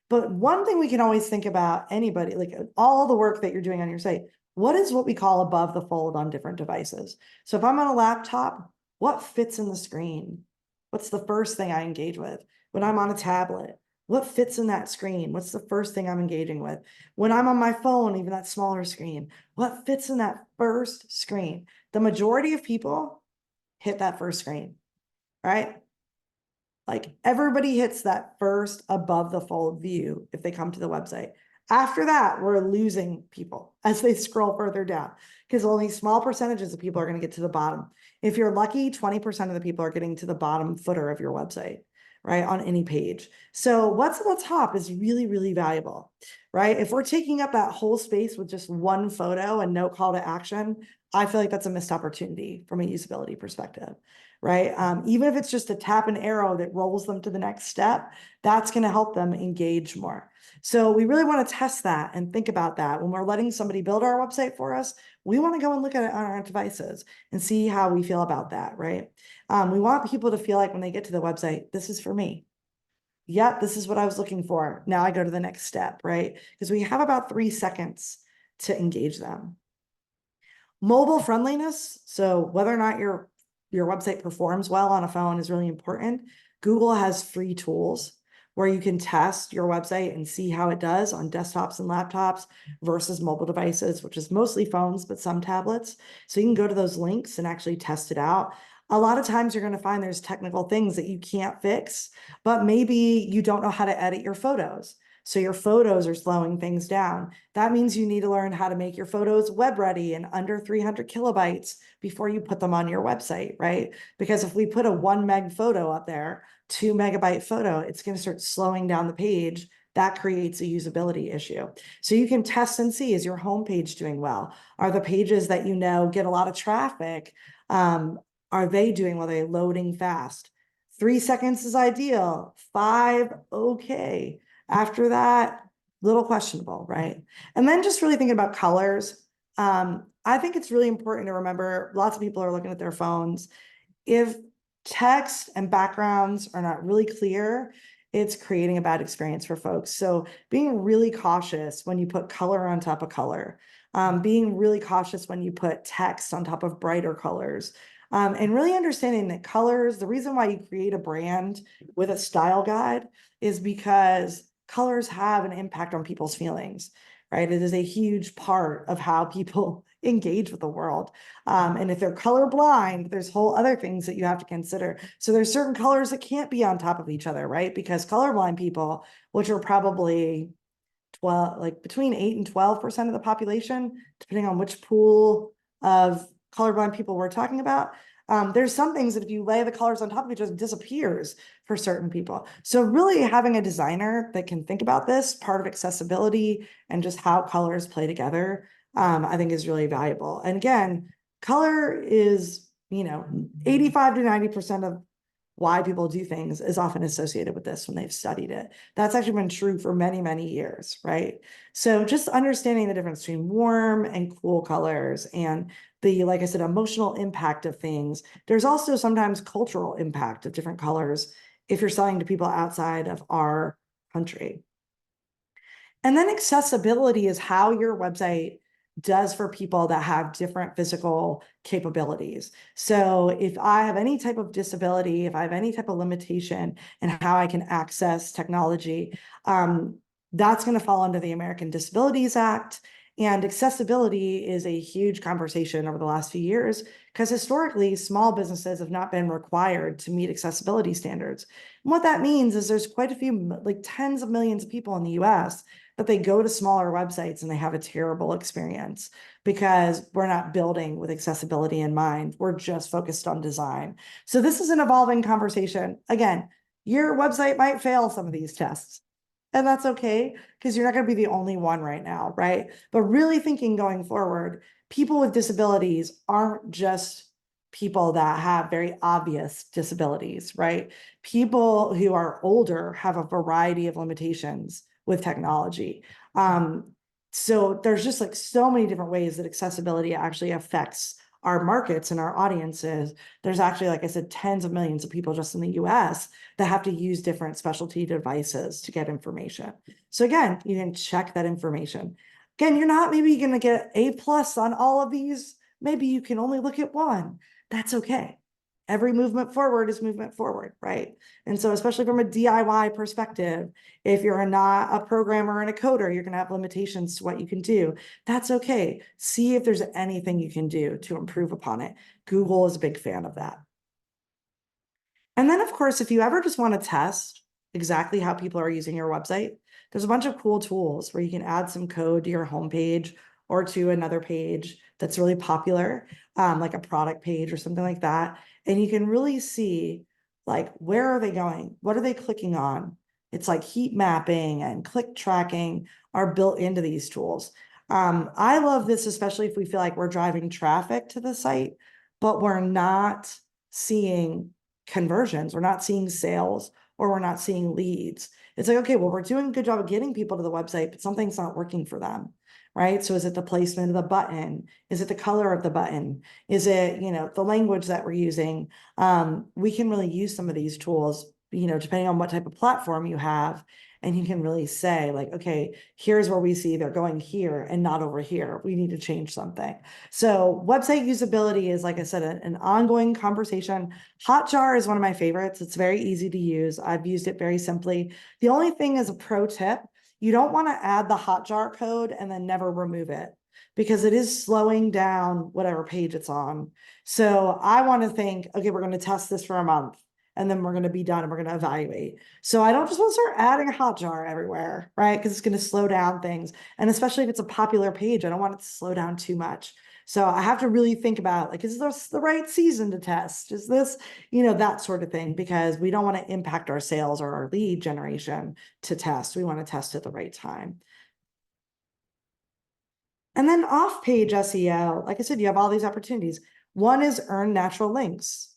But one thing we can always think about, anybody, like all the work that you're doing on your site, what is what we call above the fold on different devices? So if I'm on a laptop, what fits in the screen? What's the first thing I engage with? When I'm on a tablet, what fits in that screen? What's the first thing I'm engaging with? When I'm on my phone, even that smaller screen, what fits in that first screen? The majority of people hit that first screen, right? Like everybody hits that first above the fold view if they come to the website. After that, we're losing people as they scroll further down because only small percentages of people are going to get to the bottom. If you're lucky, 20% of the people are getting to the bottom footer of your website, right, on any page. So what's at the top is really, really valuable, right? If we're taking up that whole space with just one photo and no call to action, I feel like that's a missed opportunity from a usability perspective, right? Even if it's just a tap and arrow that rolls them to the next step, that's going to help them engage more. So we really want to test that and think about that. When we're letting somebody build our website for us, we want to go and look at it on our devices and see how we feel about that, right? We want people to feel like when they get to the website, this is for me. Yep, this is what I was looking for. Now I go to the next step, right? Because we have about 3 seconds to engage them. Mobile friendliness, so whether or not your website performs well on a phone is really important. Google has free tools where you can test your website and see how it does on desktops and laptops versus mobile devices, which is mostly phones, but some tablets. So you can go to those links and actually test it out. A lot of times you're going to find there's technical things that you can't fix, but maybe you don't know how to edit your photos. So your photos are slowing things down. That means you need to learn how to make your photos web ready and under 300 kilobytes before you put them on your website, right? Because if we put a 1 meg photo up there, 2 megabyte photo, it's going to start slowing down the page. That creates a usability issue. So you can test and see, is your homepage doing well? Are the pages that you know get a lot of traffic, are they doing well? Are they loading fast? 3 seconds is ideal. 5, okay. After that, little questionable, right? And then just really thinking about colors. I think it's really important to remember lots of people are looking at their phones. If text and backgrounds are not really clear, it's creating a bad experience for folks. So being really cautious when you put color on top of color, being really cautious when you put text on top of brighter colors, and really understanding that colors, the reason why you create a brand with a style guide is because colors have an impact on people's feelings, right? It is a huge part of how people engage with the world. And if they're colorblind, there's whole other things that you have to consider. So there's certain colors that can't be on top of each other, right? Because colorblind people, which are probably 12, like between 8 and 12% of the population, depending on which pool of colorblind people we're talking about. There's some things that if you lay the colors on top of it, just disappears for certain people. So really having a designer that can think about this part of accessibility and just how colors play together, I think is really valuable. And again, color is, 85 to 90% of why people do things is often associated with this when they've studied it. That's actually been true for many, many years, right? So just understanding the difference between warm and cool colors and the, like I said, emotional impact of things. There's also sometimes cultural impact of different colors if you're selling to people outside of our country. And then accessibility is how your website does for people that have different physical capabilities. So if I have any type of disability, if I have any type of limitation in how I can access technology, that's going to fall under the American Disabilities Act. And accessibility is a huge conversation over the last few years because historically small businesses have not been required to meet accessibility standards. And what that means is there's quite a few, like tens of millions of people in the US, but they go to smaller websites and they have a terrible experience because we're not building with accessibility in mind. We're just focused on design. So this is an evolving conversation. Again, your website might fail some of these tests. And that's okay, because you're not going to be the only one right now, right? But really thinking going forward, people with disabilities aren't just people that have very obvious disabilities, right? People who are older have a variety of limitations with technology. So there's just like so many different ways that accessibility actually affects our markets and our audiences. There's actually, like I said, tens of millions of people just in the US that have to use different specialty devices to get information. So again, you can check that information. Again, you're not maybe going to get A+ on all of these. Maybe you can only look at one. That's okay. Every movement forward is movement forward, right? And so especially from a DIY perspective, if you're not a programmer and a coder, you're going to have limitations to what you can do. That's okay. See if there's anything you can do to improve upon it. Google is a big fan of that. And then, of course, if you ever just want to test exactly how people are using your website, there's a bunch of cool tools where you can add some code to your homepage or to another page that's really popular, like a product page or something like that. And you can really see like, where are they going? What are they clicking on? It's like heat mapping and click tracking are built into these tools. I love this, especially if we feel like we're driving traffic to the site, but we're not seeing conversions, we're not seeing sales, or we're not seeing leads. It's like, okay, well, we're doing a good job of getting people to the website, but something's not working for them, right? So is it the placement of the button? Is it the color of the button? Is it, the language that we're using? We can really use some of these tools, depending on what type of platform you have. And you can really say like, okay, here's where we see they're going here and not over here. We need to change something. So website usability is, like I said, an ongoing conversation. Hotjar is one of my favorites. It's very easy to use. I've used it very simply. The only thing is a pro tip. You don't want to add the Hotjar code and then never remove it, because it is slowing down whatever page it's on. So I want to think, okay, we're going to test this for a month, and then we're going to be done and we're going to evaluate. So I don't just want to start adding a Hotjar everywhere, right? Because it's going to slow down things. And especially if it's a popular page, I don't want it to slow down too much. So I have to really think about, like, is this the right season to test? Is this, that sort of thing, because we don't want to impact our sales or our lead generation to test. We want to test at the right time. And then off-page SEO, like I said, you have all these opportunities. One is earn natural links.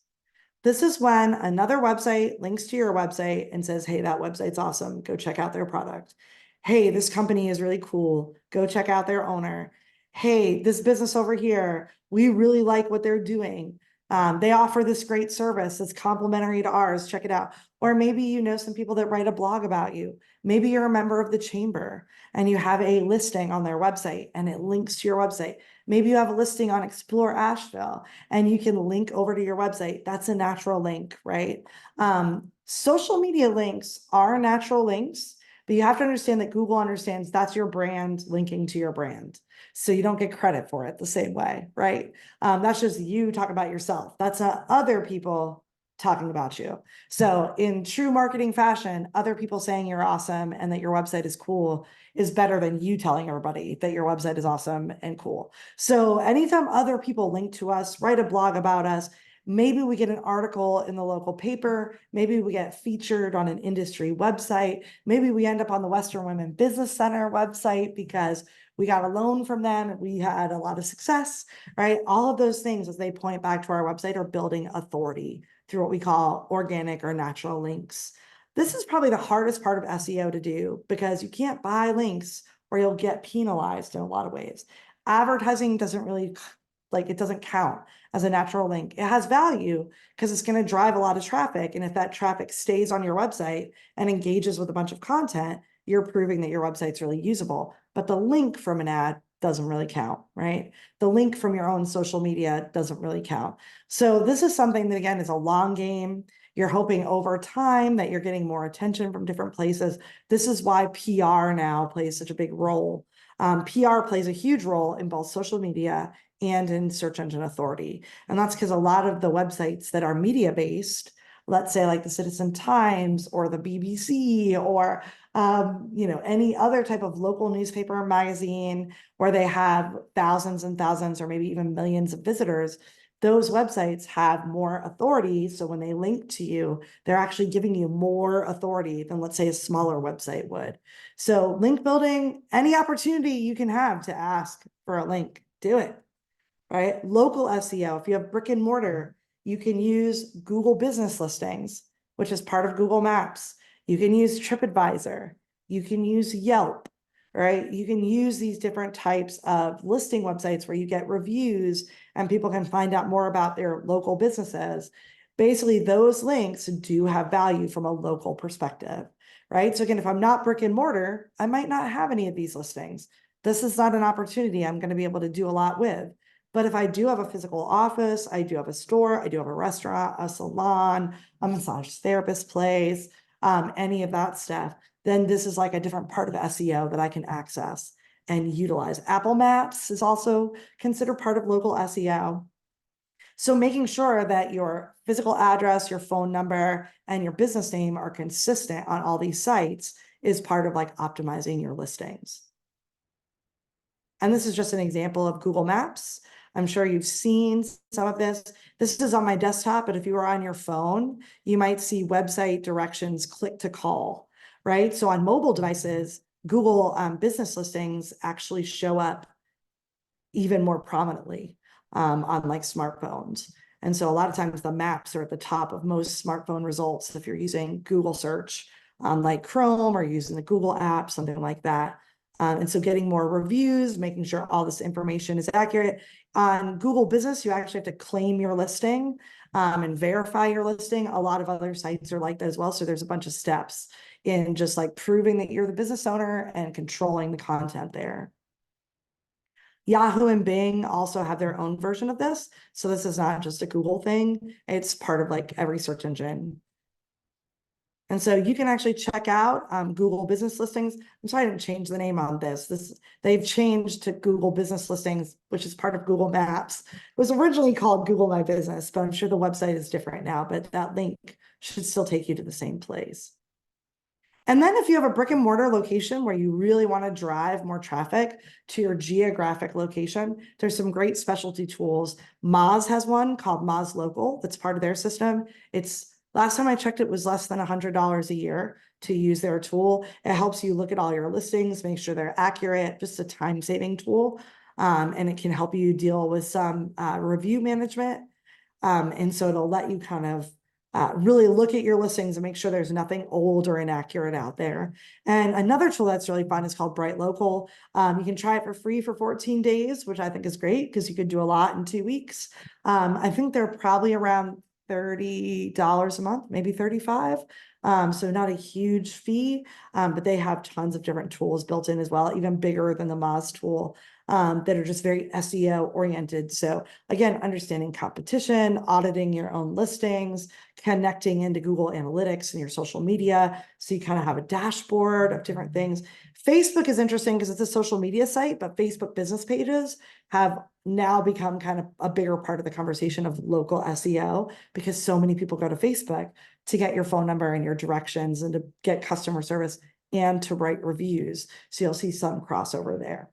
This is when another website links to your website and says, hey, that website's awesome. Go check out their product. Hey, this company is really cool. Go check out their owner. Hey, this business over here, we really like what they're doing. They offer this great service that's complementary to ours. Check it out. Or maybe you know some people that write a blog about you. Maybe you're a member of the chamber and you have a listing on their website and it links to your website. Maybe you have a listing on Explore Asheville and you can link over to your website. That's a natural link, right? Social media links are natural links, but you have to understand that Google understands that's your brand linking to your brand. So you don't get credit for it the same way, right? That's just you talking about yourself. That's other people talking about you. So in true marketing fashion, other people saying you're awesome and that your website is cool is better than you telling everybody that your website is awesome and cool. So anytime other people link to us, write a blog about us, maybe we get an article in the local paper, maybe we get featured on an industry website, maybe we end up on the Western Women Business Center website because we got a loan from them, we had a lot of success, right? All of those things, as they point back to our website, are building authority through what we call organic or natural links. This is probably the hardest part of SEO to do because you can't buy links or you'll get penalized in a lot of ways. Advertising doesn't really, it doesn't count as a natural link. It has value because it's going to drive a lot of traffic. And if that traffic stays on your website and engages with a bunch of content, you're proving that your website's really usable. But the link from an ad doesn't really count, right? The link from your own social media doesn't really count. So this is something that, again, is a long game. You're hoping over time that you're getting more attention from different places. This is why PR now plays such a big role. PR plays a huge role in both social media and in search engine authority. And that's because a lot of the websites that are media-based, let's say like the Citizen Times or the BBC or any other type of local newspaper or magazine where they have thousands and thousands or maybe even millions of visitors, those websites have more authority. So when they link to you, they're actually giving you more authority than, let's say, a smaller website would. So link building, any opportunity you can have to ask for a link, do it, right? Local SEO, if you have brick and mortar, you can use Google Business Listings, which is part of Google Maps. You can use TripAdvisor. You can use Yelp, right? You can use these different types of listing websites where you get reviews and people can find out more about their local businesses. Basically, those links do have value from a local perspective, right? So again, if I'm not brick and mortar, I might not have any of these listings. This is not an opportunity I'm going to be able to do a lot with. But if I do have a physical office, I do have a store, I do have a restaurant, a salon, a massage therapist place, any of that stuff, then this is like a different part of SEO that I can access and utilize. Apple Maps is also considered part of local SEO. So making sure that your physical address, your phone number, and your business name are consistent on all these sites is part of like optimizing your listings. And this is just an example of Google Maps. I'm sure you've seen some of this. This is on my desktop, but if you were on your phone, you might see website directions, click to call, right? So on mobile devices, Google business listings actually show up even more prominently on like smartphones. And so a lot of times the maps are at the top of most smartphone results if you're using Google search on like Chrome or using the Google app, something like that. And so getting more reviews, making sure all this information is accurate. On Google Business, you actually have to claim your listing and verify your listing. A lot of other sites are like that as well. So there's a bunch of steps in just like proving that you're the business owner and controlling the content there. Yahoo and Bing also have their own version of this. So this is not just a Google thing. It's part of like every search engine. And so you can actually check out Google Business Listings. I'm sorry I didn't change the name on this. They've changed to Google Business Listings, which is part of Google Maps. It was originally called Google My Business, but I'm sure the website is different now, but that link should still take you to the same place. And then if you have a brick and mortar location where you really want to drive more traffic to your geographic location, there's some great specialty tools. Moz has one called Moz Local that's part of their system. Last time I checked, it was less than $100 a year to use their tool. It helps you look at all your listings, make sure they're accurate, just a time-saving tool. And it can help you deal with some review management. And so it'll let you kind of really look at your listings and make sure there's nothing old or inaccurate out there. And another tool that's really fun is called Bright Local. You can try it for free for 14 days, which I think is great because you could do a lot in 2 weeks. I think they're probably around $30 a month, maybe 35. So not a huge fee, but they have tons of different tools built in as well, even bigger than the Moz tool, that are just very SEO oriented. So again, understanding competition, auditing your own listings, connecting into Google Analytics and your social media. So you kind of have a dashboard of different things. Facebook is interesting because it's a social media site, but Facebook business pages have now become kind of a bigger part of the conversation of local SEO because so many people go to Facebook to get your phone number and your directions and to get customer service and to write reviews. So you'll see some crossover there.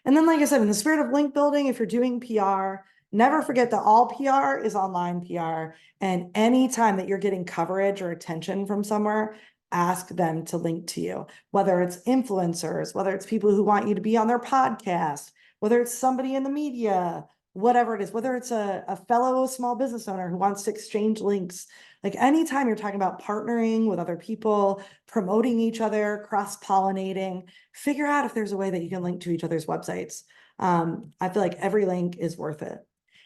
And then, like I said, in the spirit of link building, if you're doing PR, never forget that all PR is online PR. And anytime that you're getting coverage or attention from somewhere, ask them to link to you, whether it's influencers, whether it's people who want you to be on their podcast, whether it's somebody in the media, whatever it is, whether it's a fellow small business owner who wants to exchange links. Like anytime you're talking about partnering with other people, promoting each other, cross-pollinating, figure out if there's a way that you can link to each other's websites. I feel like every link is worth it.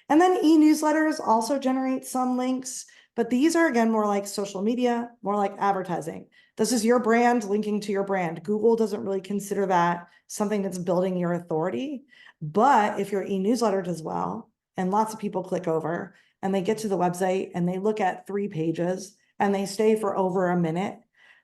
And then e-newsletters also generate some links, but these are, again, more like social media, more like advertising. This is your brand linking to your brand. Google doesn't really consider that something that's building your authority. But if your e-newsletter does well, and lots of people click over, and they get to the website and they look at 3 pages and they stay for over a minute,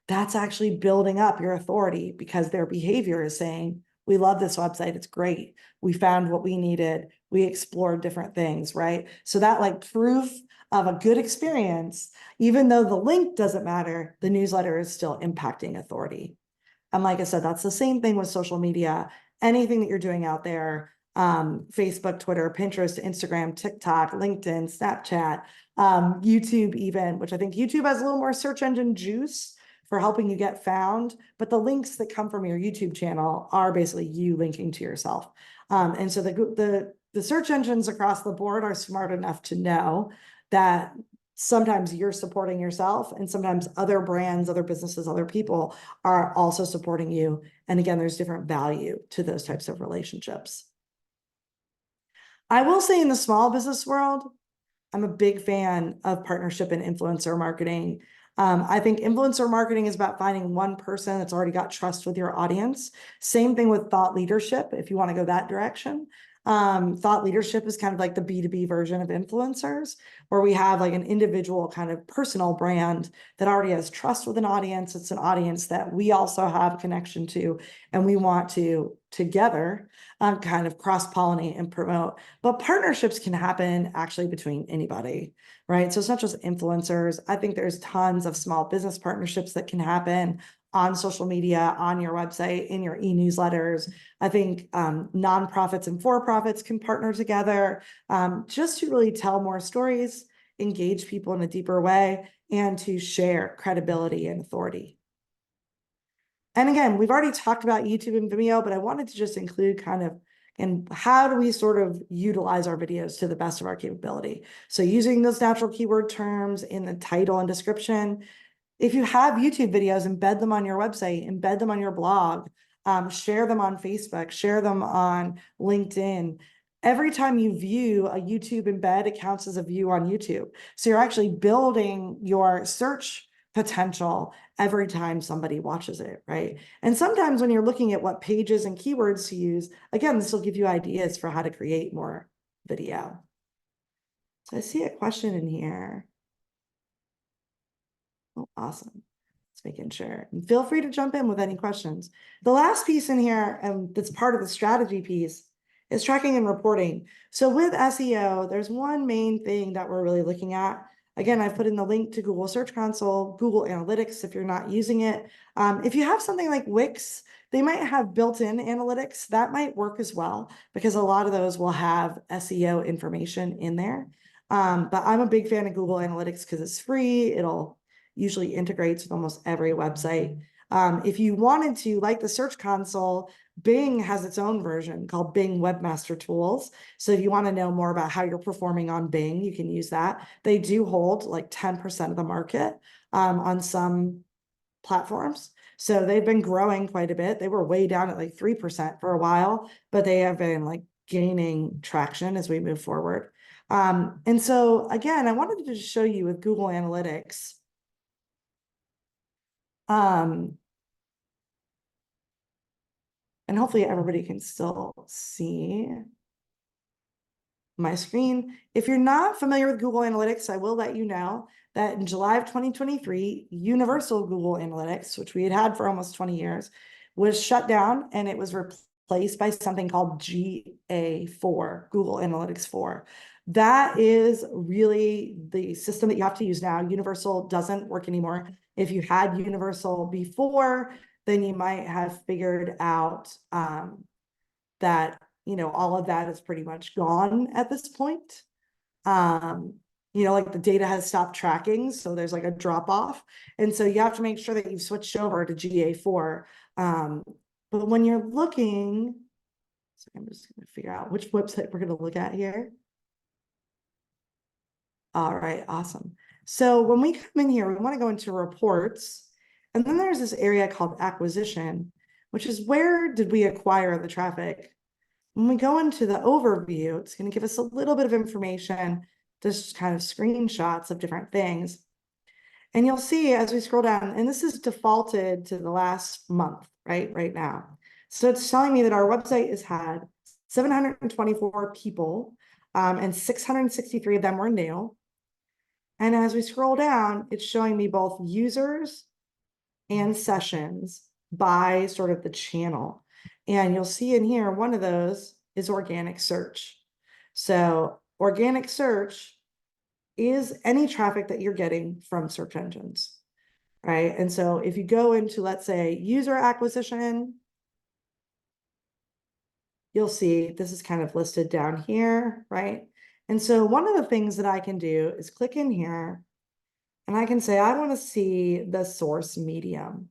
that's actually building up your authority because their behavior is saying, we love this website, it's great. We found what we needed. We explored different things, right? So that like proof of a good experience, even though the link doesn't matter, the newsletter is still impacting authority. And like I said, that's the same thing with social media. Anything that you're doing out there, Facebook, Twitter, Pinterest, Instagram, TikTok, LinkedIn, Snapchat, YouTube even, which I think YouTube has a little more search engine juice for helping you get found, but the links that come from your YouTube channel are basically you linking to yourself. And so the search engines across the board are smart enough to know that sometimes you're supporting yourself and sometimes other brands, other businesses, other people are also supporting you. And again, there's different value to those types of relationships. I will say in the small business world, I'm a big fan of partnership and influencer marketing. I think influencer marketing is about finding one person that's already got trust with your audience. Same thing with thought leadership, if you want to go that direction. Thought leadership is kind of like the B2B version of influencers, where we have like an individual kind of personal brand that already has trust with an audience. It's an audience that we also have connection to, and we want to together kind of cross-pollinate and promote. But partnerships can happen actually between anybody, right? So it's not just influencers. I think there's tons of small business partnerships that can happen, on social media, on your website, in your e-newsletters. I think nonprofits and for-profits can partner together just to really tell more stories, engage people in a deeper way, and to share credibility and authority. And again, we've already talked about YouTube and Vimeo, but I wanted to just include kind of, and how do we sort of utilize our videos to the best of our capability? So using those natural keyword terms in the title and description. If you have YouTube videos, embed them on your website, embed them on your blog, share them on Facebook, share them on LinkedIn. Every time you view a YouTube embed, it counts as a view on YouTube. So you're actually building your search potential every time somebody watches it, right? And sometimes when you're looking at what pages and keywords to use, again, this will give you ideas for how to create more video. So I see a question in here. Oh, awesome. Just making sure. And feel free to jump in with any questions. The last piece in here, and that's part of the strategy piece, is tracking and reporting. So with SEO, there's one main thing that we're really looking at. Again, I've put in the link to Google Search Console, Google Analytics, if you're not using it. If you have something like Wix, they might have built-in analytics. That might work as well, because a lot of those will have SEO information in there. But I'm a big fan of Google Analytics because it's free. It'll usually integrates with almost every website. If you wanted to, like the Search Console, Bing has its own version called Bing Webmaster Tools. So if you want to know more about how you're performing on Bing, you can use that. They do hold like 10% of the market on some platforms. So they've been growing quite a bit. They were way down at like 3% for a while, but they have been like gaining traction as we move forward. And so again, I wanted to just show you with Google Analytics. And hopefully everybody can still see my screen. If you're not familiar with Google Analytics, I will let you know that in July of 2023, Universal Google Analytics, which we had had for almost 20 years, was shut down, and it was replaced by something called GA4, Google Analytics 4. That is really the system that you have to use now. Universal doesn't work anymore. If you had Universal before, then you might have figured out that, you know, all of that is pretty much gone at this point. You know, like the data has stopped tracking, so there's like a drop off. And so you have to make sure that you've switched over to GA4. But when you're looking, so I'm just gonna figure out which website we're gonna look at here. All right, awesome. So when we come in here, we want to go into reports, and then there's this area called acquisition, which is where did we acquire the traffic? When we go into the overview, it's going to give us a little bit of information, just kind of screenshots of different things. And you'll see as we scroll down, and this is defaulted to the last month, right now. So it's telling me that our website has had 724 people, and 663 of them were new. And as we scroll down, it's showing me both users and sessions by sort of the channel. And you'll see in here, one of those is organic search. So organic search is any traffic that you're getting from search engines, right? And so if you go into, let's say, user acquisition, you'll see this is kind of listed down here, right? And so one of the things that I can do is click in here, and I can say, I want to see the source medium.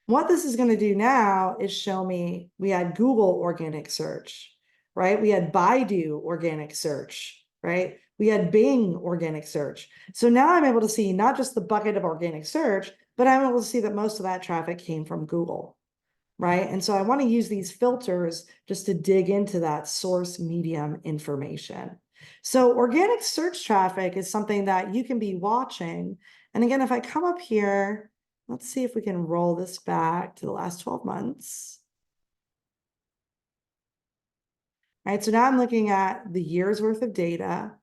What this is going to do now is show me, we had Google organic search, right? We had Baidu organic search, right? We had Bing organic search. So now I'm able to see not just the bucket of organic search, but I'm able to see that most of that traffic came from Google, right? And so I want to use these filters just to dig into that source medium information. So organic search traffic is something that you can be watching. And again, if I come up here, let's see if we can roll this back to the last 12 months. All right, so now I'm looking at the year's worth of data,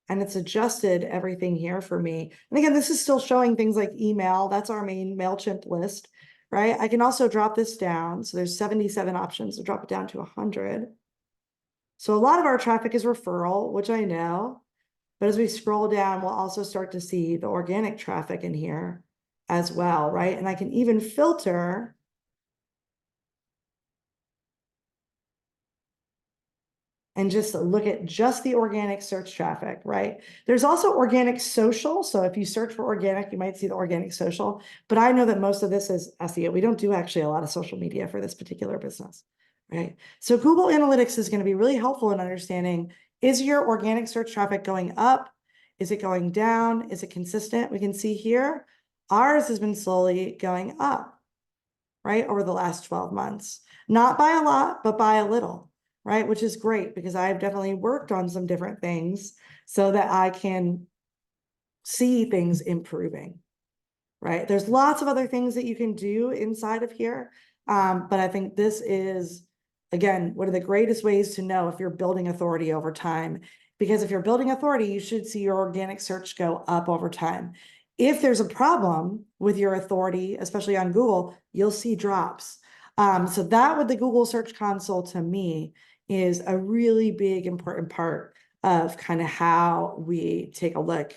and it's adjusted everything here for me. And again, this is still showing things like email. That's our main MailChimp list, right? I can also drop this down. So there's 77 options to drop it down to 100. So a lot of our traffic is referral, which I know. But as we scroll down, we'll also start to see the organic traffic in here. as well, right? And I can even filter and just look at just the organic search traffic, right? There's also organic social. So if you search for organic, you might see the organic social, but I know that most of this is SEO. We don't do actually a lot of social media for this particular business, right? So Google Analytics is going to be really helpful in understanding, is your organic search traffic going up? Is it going down? Is it consistent? We can see here, ours has been slowly going up, right, over the last 12 months. Not by a lot, but by a little, right? Which is great because I've definitely worked on some different things so that I can see things improving, right? There's lots of other things that you can do inside of here. But I think this is, again, one of the greatest ways to know if you're building authority over time. Because if you're building authority, you should see your organic search go up over time. If there's a problem with your authority, especially on Google, you'll see drops. So that with the Google Search Console to me is a really big important part of kind of how we take a look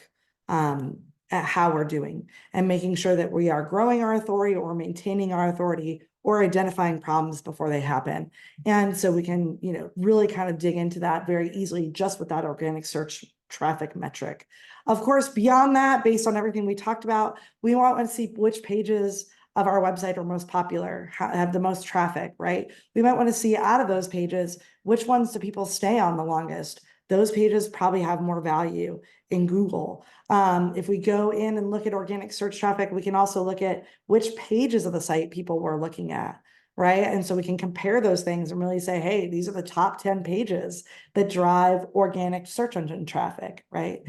at how we're doing and making sure that we are growing our authority or maintaining our authority or identifying problems before they happen. And so we can, really kind of dig into that very easily just with that organic search traffic metric. Of course, beyond that, based on everything we talked about, we want to see which pages of our website are most popular, have the most traffic, right? We might want to see out of those pages, which ones do people stay on the longest? Those pages probably have more value in Google. If we go in and look at organic search traffic, we can also look at which pages of the site people were looking at, right? And so we can compare those things and really say, hey, these are the top 10 pages that drive organic search engine traffic, right?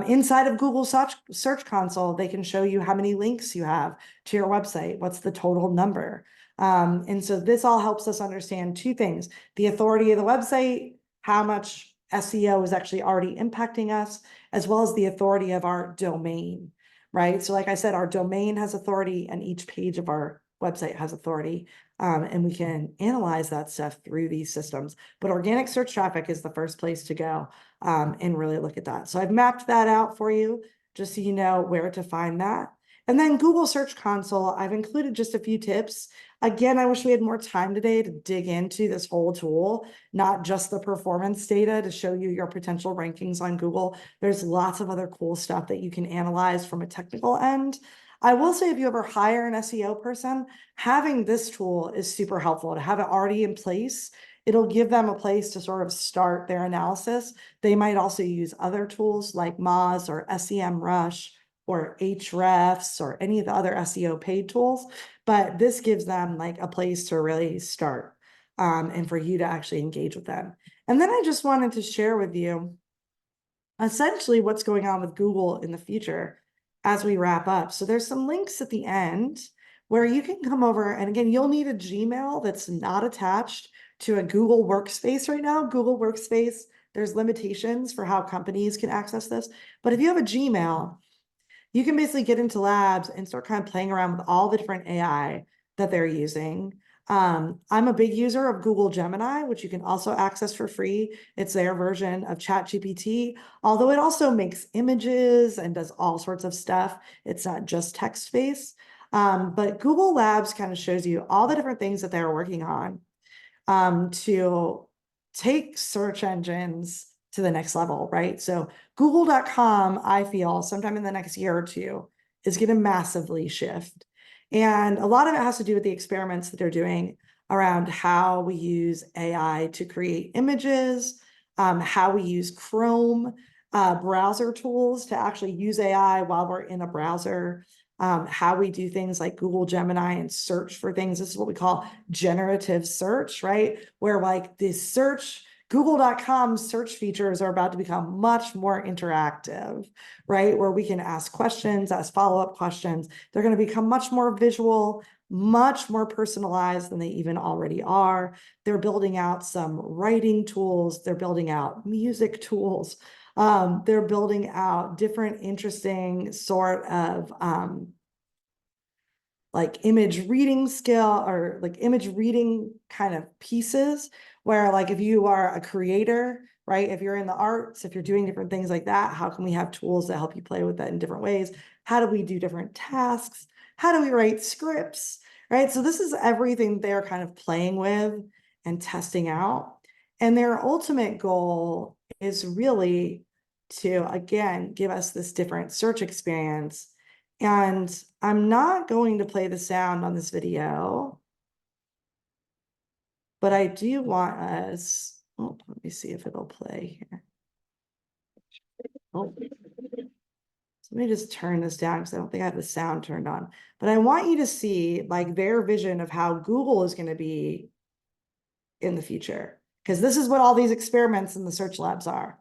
Inside of Google Search Console, they can show you how many links you have to your website. What's the total number? And so this all helps us understand two things: the authority of the website, how much SEO is actually already impacting us, as well as the authority of our domain, right? So like I said, our domain has authority and each page of our website has authority. And we can analyze that stuff through these systems. But organic search traffic is the first place to go and really look at that. So I've mapped that out for you just so you know where to find that. And then Google Search Console, I've included just a few tips. Again, I wish we had more time today to dig into this whole tool, not just the performance data to show you your potential rankings on Google. There's lots of other cool stuff that you can analyze from a technical end. I will say, if you ever hire an SEO person, having this tool is super helpful to have it already in place. It'll give them a place to sort of start their analysis. They might also use other tools like Moz or SEMrush or Ahrefs or any of the other SEO paid tools, but this gives them like a place to really start and for you to actually engage with them. And then I just wanted to share with you essentially what's going on with Google in the future as we wrap up. So there's some links at the end where you can come over, and again, you'll need a Gmail that's not attached to a Google Workspace right now. Google Workspace, there's limitations for how companies can access this, but if you have a Gmail, you can basically get into Labs and start kind of playing around with all the different AI that they're using. I'm a big user of Google Gemini, which you can also access for free. It's their version of ChatGPT, although it also makes images and does all sorts of stuff. It's not just text-based. But Google Labs kind of shows you all the different things that they're working on to take search engines to the next level, right? So Google.com, I feel sometime in the next year or two, is going to massively shift. And a lot of it has to do with the experiments that they're doing around how we use AI to create images, how we use Chrome browser tools to actually use AI while we're in a browser, how we do things like Google Gemini and search for things. This is what we call generative search, right? Where like the search, Google.com search features are about to become much more interactive, right? Where we can ask questions, ask follow-up questions. They're going to become much more visual, much more personalized than they even already are. They're building out some writing tools. They're building out music tools. They're building out different interesting sort of like image reading skill or like image reading kind of pieces where like if you are a creator, right? If you're in the arts, if you're doing different things like that, how can we have tools that help you play with that in different ways? How do we do different tasks? How do we write scripts, right? So this is everything they're kind of playing with and testing out. And their ultimate goal is really to, again, give us this different search experience. And I'm not going to play the sound on this video, but I do want us, oh, let me see if it'll play here. Oh. So let me just turn this down because I don't think I have the sound turned on. But I want you to see like their vision of how Google is going to be in the future, because this is what all these experiments in the search labs are.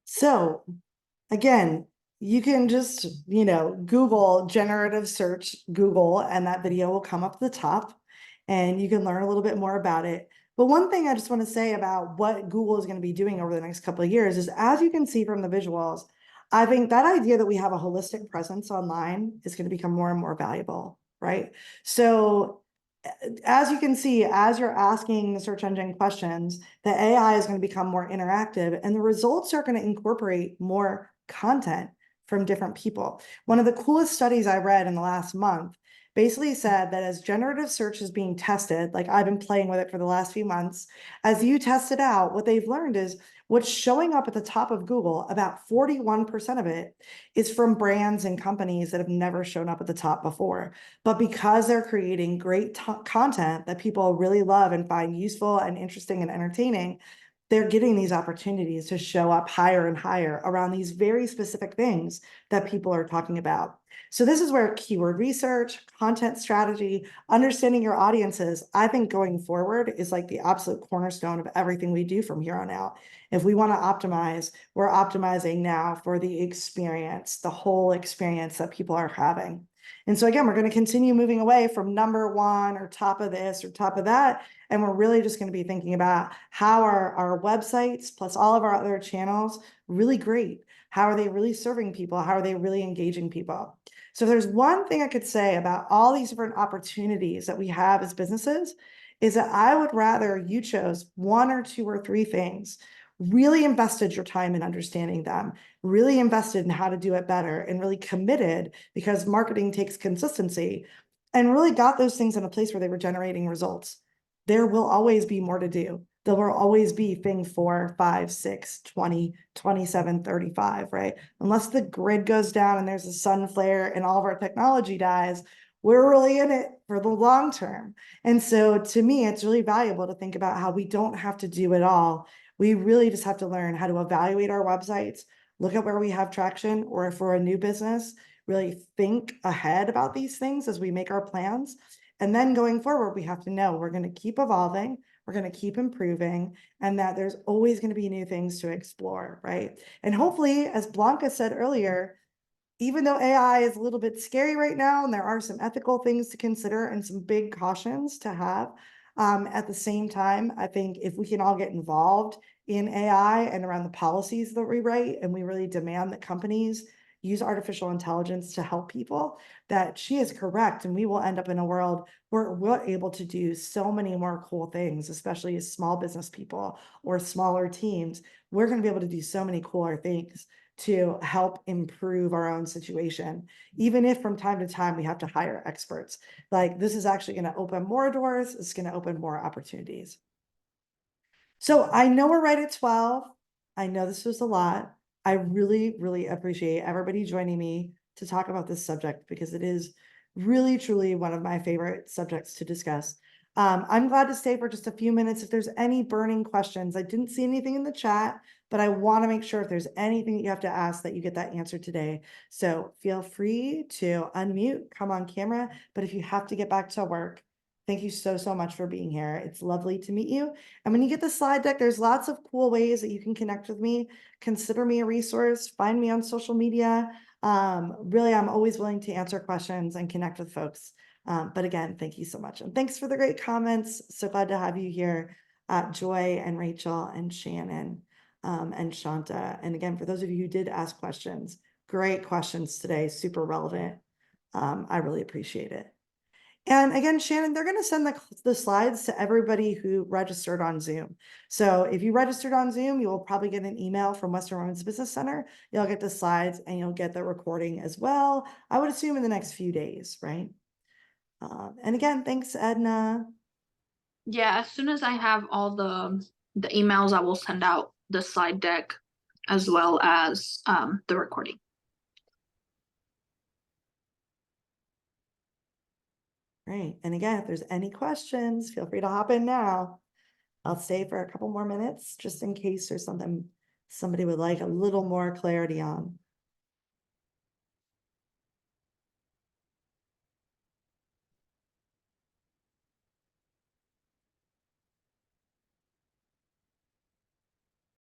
So again, you can just, Google generative search Google, and that video will come up at the top and you can learn a little bit more about it. But one thing I just want to say about what Google is going to be doing over the next couple of years is, as you can see from the visuals, I think that idea that we have a holistic presence online is going to become more and more valuable, right? So as you can see, as you're asking the search engine questions, the AI is going to become more interactive and the results are going to incorporate more content from different people. One of the coolest studies I read in the last month basically said that as generative search is being tested, like I've been playing with it for the last few months, as you test it out, what they've learned is what's showing up at the top of Google, about 41% of it is from brands and companies that have never shown up at the top before. But because they're creating great content that people really love and find useful and interesting and entertaining, they're getting these opportunities to show up higher and higher around these very specific things that people are talking about. So this is where keyword research, content strategy, understanding your audiences, I think going forward is like the absolute cornerstone of everything we do from here on out. If we want to optimize, we're optimizing now for the experience, the whole experience that people are having. And so again, we're going to continue moving away from number one or top of this or top of that. And we're really just going to be thinking about how are our websites plus all of our other channels really great? How are they really serving people? How are they really engaging people? So if there's one thing I could say about all these different opportunities that we have as businesses, is that I would rather you chose one or two or three things, really invested your time in understanding them, really invested in how to do it better, and really committed, because marketing takes consistency, and really got those things in a place where they were generating results. There will always be more to do. There will always be thing 4, 5, 6, 20, 27, 35, right? Unless the grid goes down and there's a sun flare and all of our technology dies, we're really in it for the long term. And so to me, it's really valuable to think about how we don't have to do it all. We really just have to learn how to evaluate our websites, look at where we have traction, or if we're a new business, really think ahead about these things as we make our plans. And then going forward, we have to know we're going to keep evolving, we're going to keep improving, and that there's always going to be new things to explore, right? And hopefully, as Blanca said earlier, even though AI is a little bit scary right now, and there are some ethical things to consider and some big cautions to have, at the same time, I think if we can all get involved in AI and around the policies that we write, and we really demand that companies use artificial intelligence to help people, that she is correct. And we will end up in a world where we're able to do so many more cool things, especially as small business people or smaller teams. We're going to be able to do so many cooler things to help improve our own situation, even if from time to time we have to hire experts. Like, this is actually going to open more doors. It's going to open more opportunities. So I know we're right at 12. I know this was a lot. I really, really appreciate everybody joining me to talk about this subject, because it is really, truly one of my favorite subjects to discuss. I'm glad to stay for just a few minutes if there's any burning questions. I didn't see anything in the chat, but I want to make sure if there's anything that you have to ask, that you get that answer today. So feel free to unmute, come on camera. But if you have to get back to work, thank you so, so much for being here. It's lovely to meet you. And when you get the slide deck, there's lots of cool ways that you can connect with me. Consider me a resource. Find me on social media. Really, I'm always willing to answer questions and connect with folks. But again, thank you so much. And thanks for the great comments. So glad to have you here, Joy and Rachel and Shannon and Shanta. And again, for those of you who did ask questions, great questions today, super relevant. I really appreciate it. And again, Shannon, they're going to send the slides to everybody who registered on Zoom. So if you registered on Zoom, you will probably get an email from Western Women's Business Center. You'll get the slides and you'll get the recording as well. I would assume in the next few days, right? And again, thanks, Edna. Yeah, as soon as I have all the emails, I will send out the slide deck as well as the recording. Great. And again, if there's any questions, feel free to hop in now. I'll stay for a couple more minutes just in case there's something somebody would like a little more clarity on.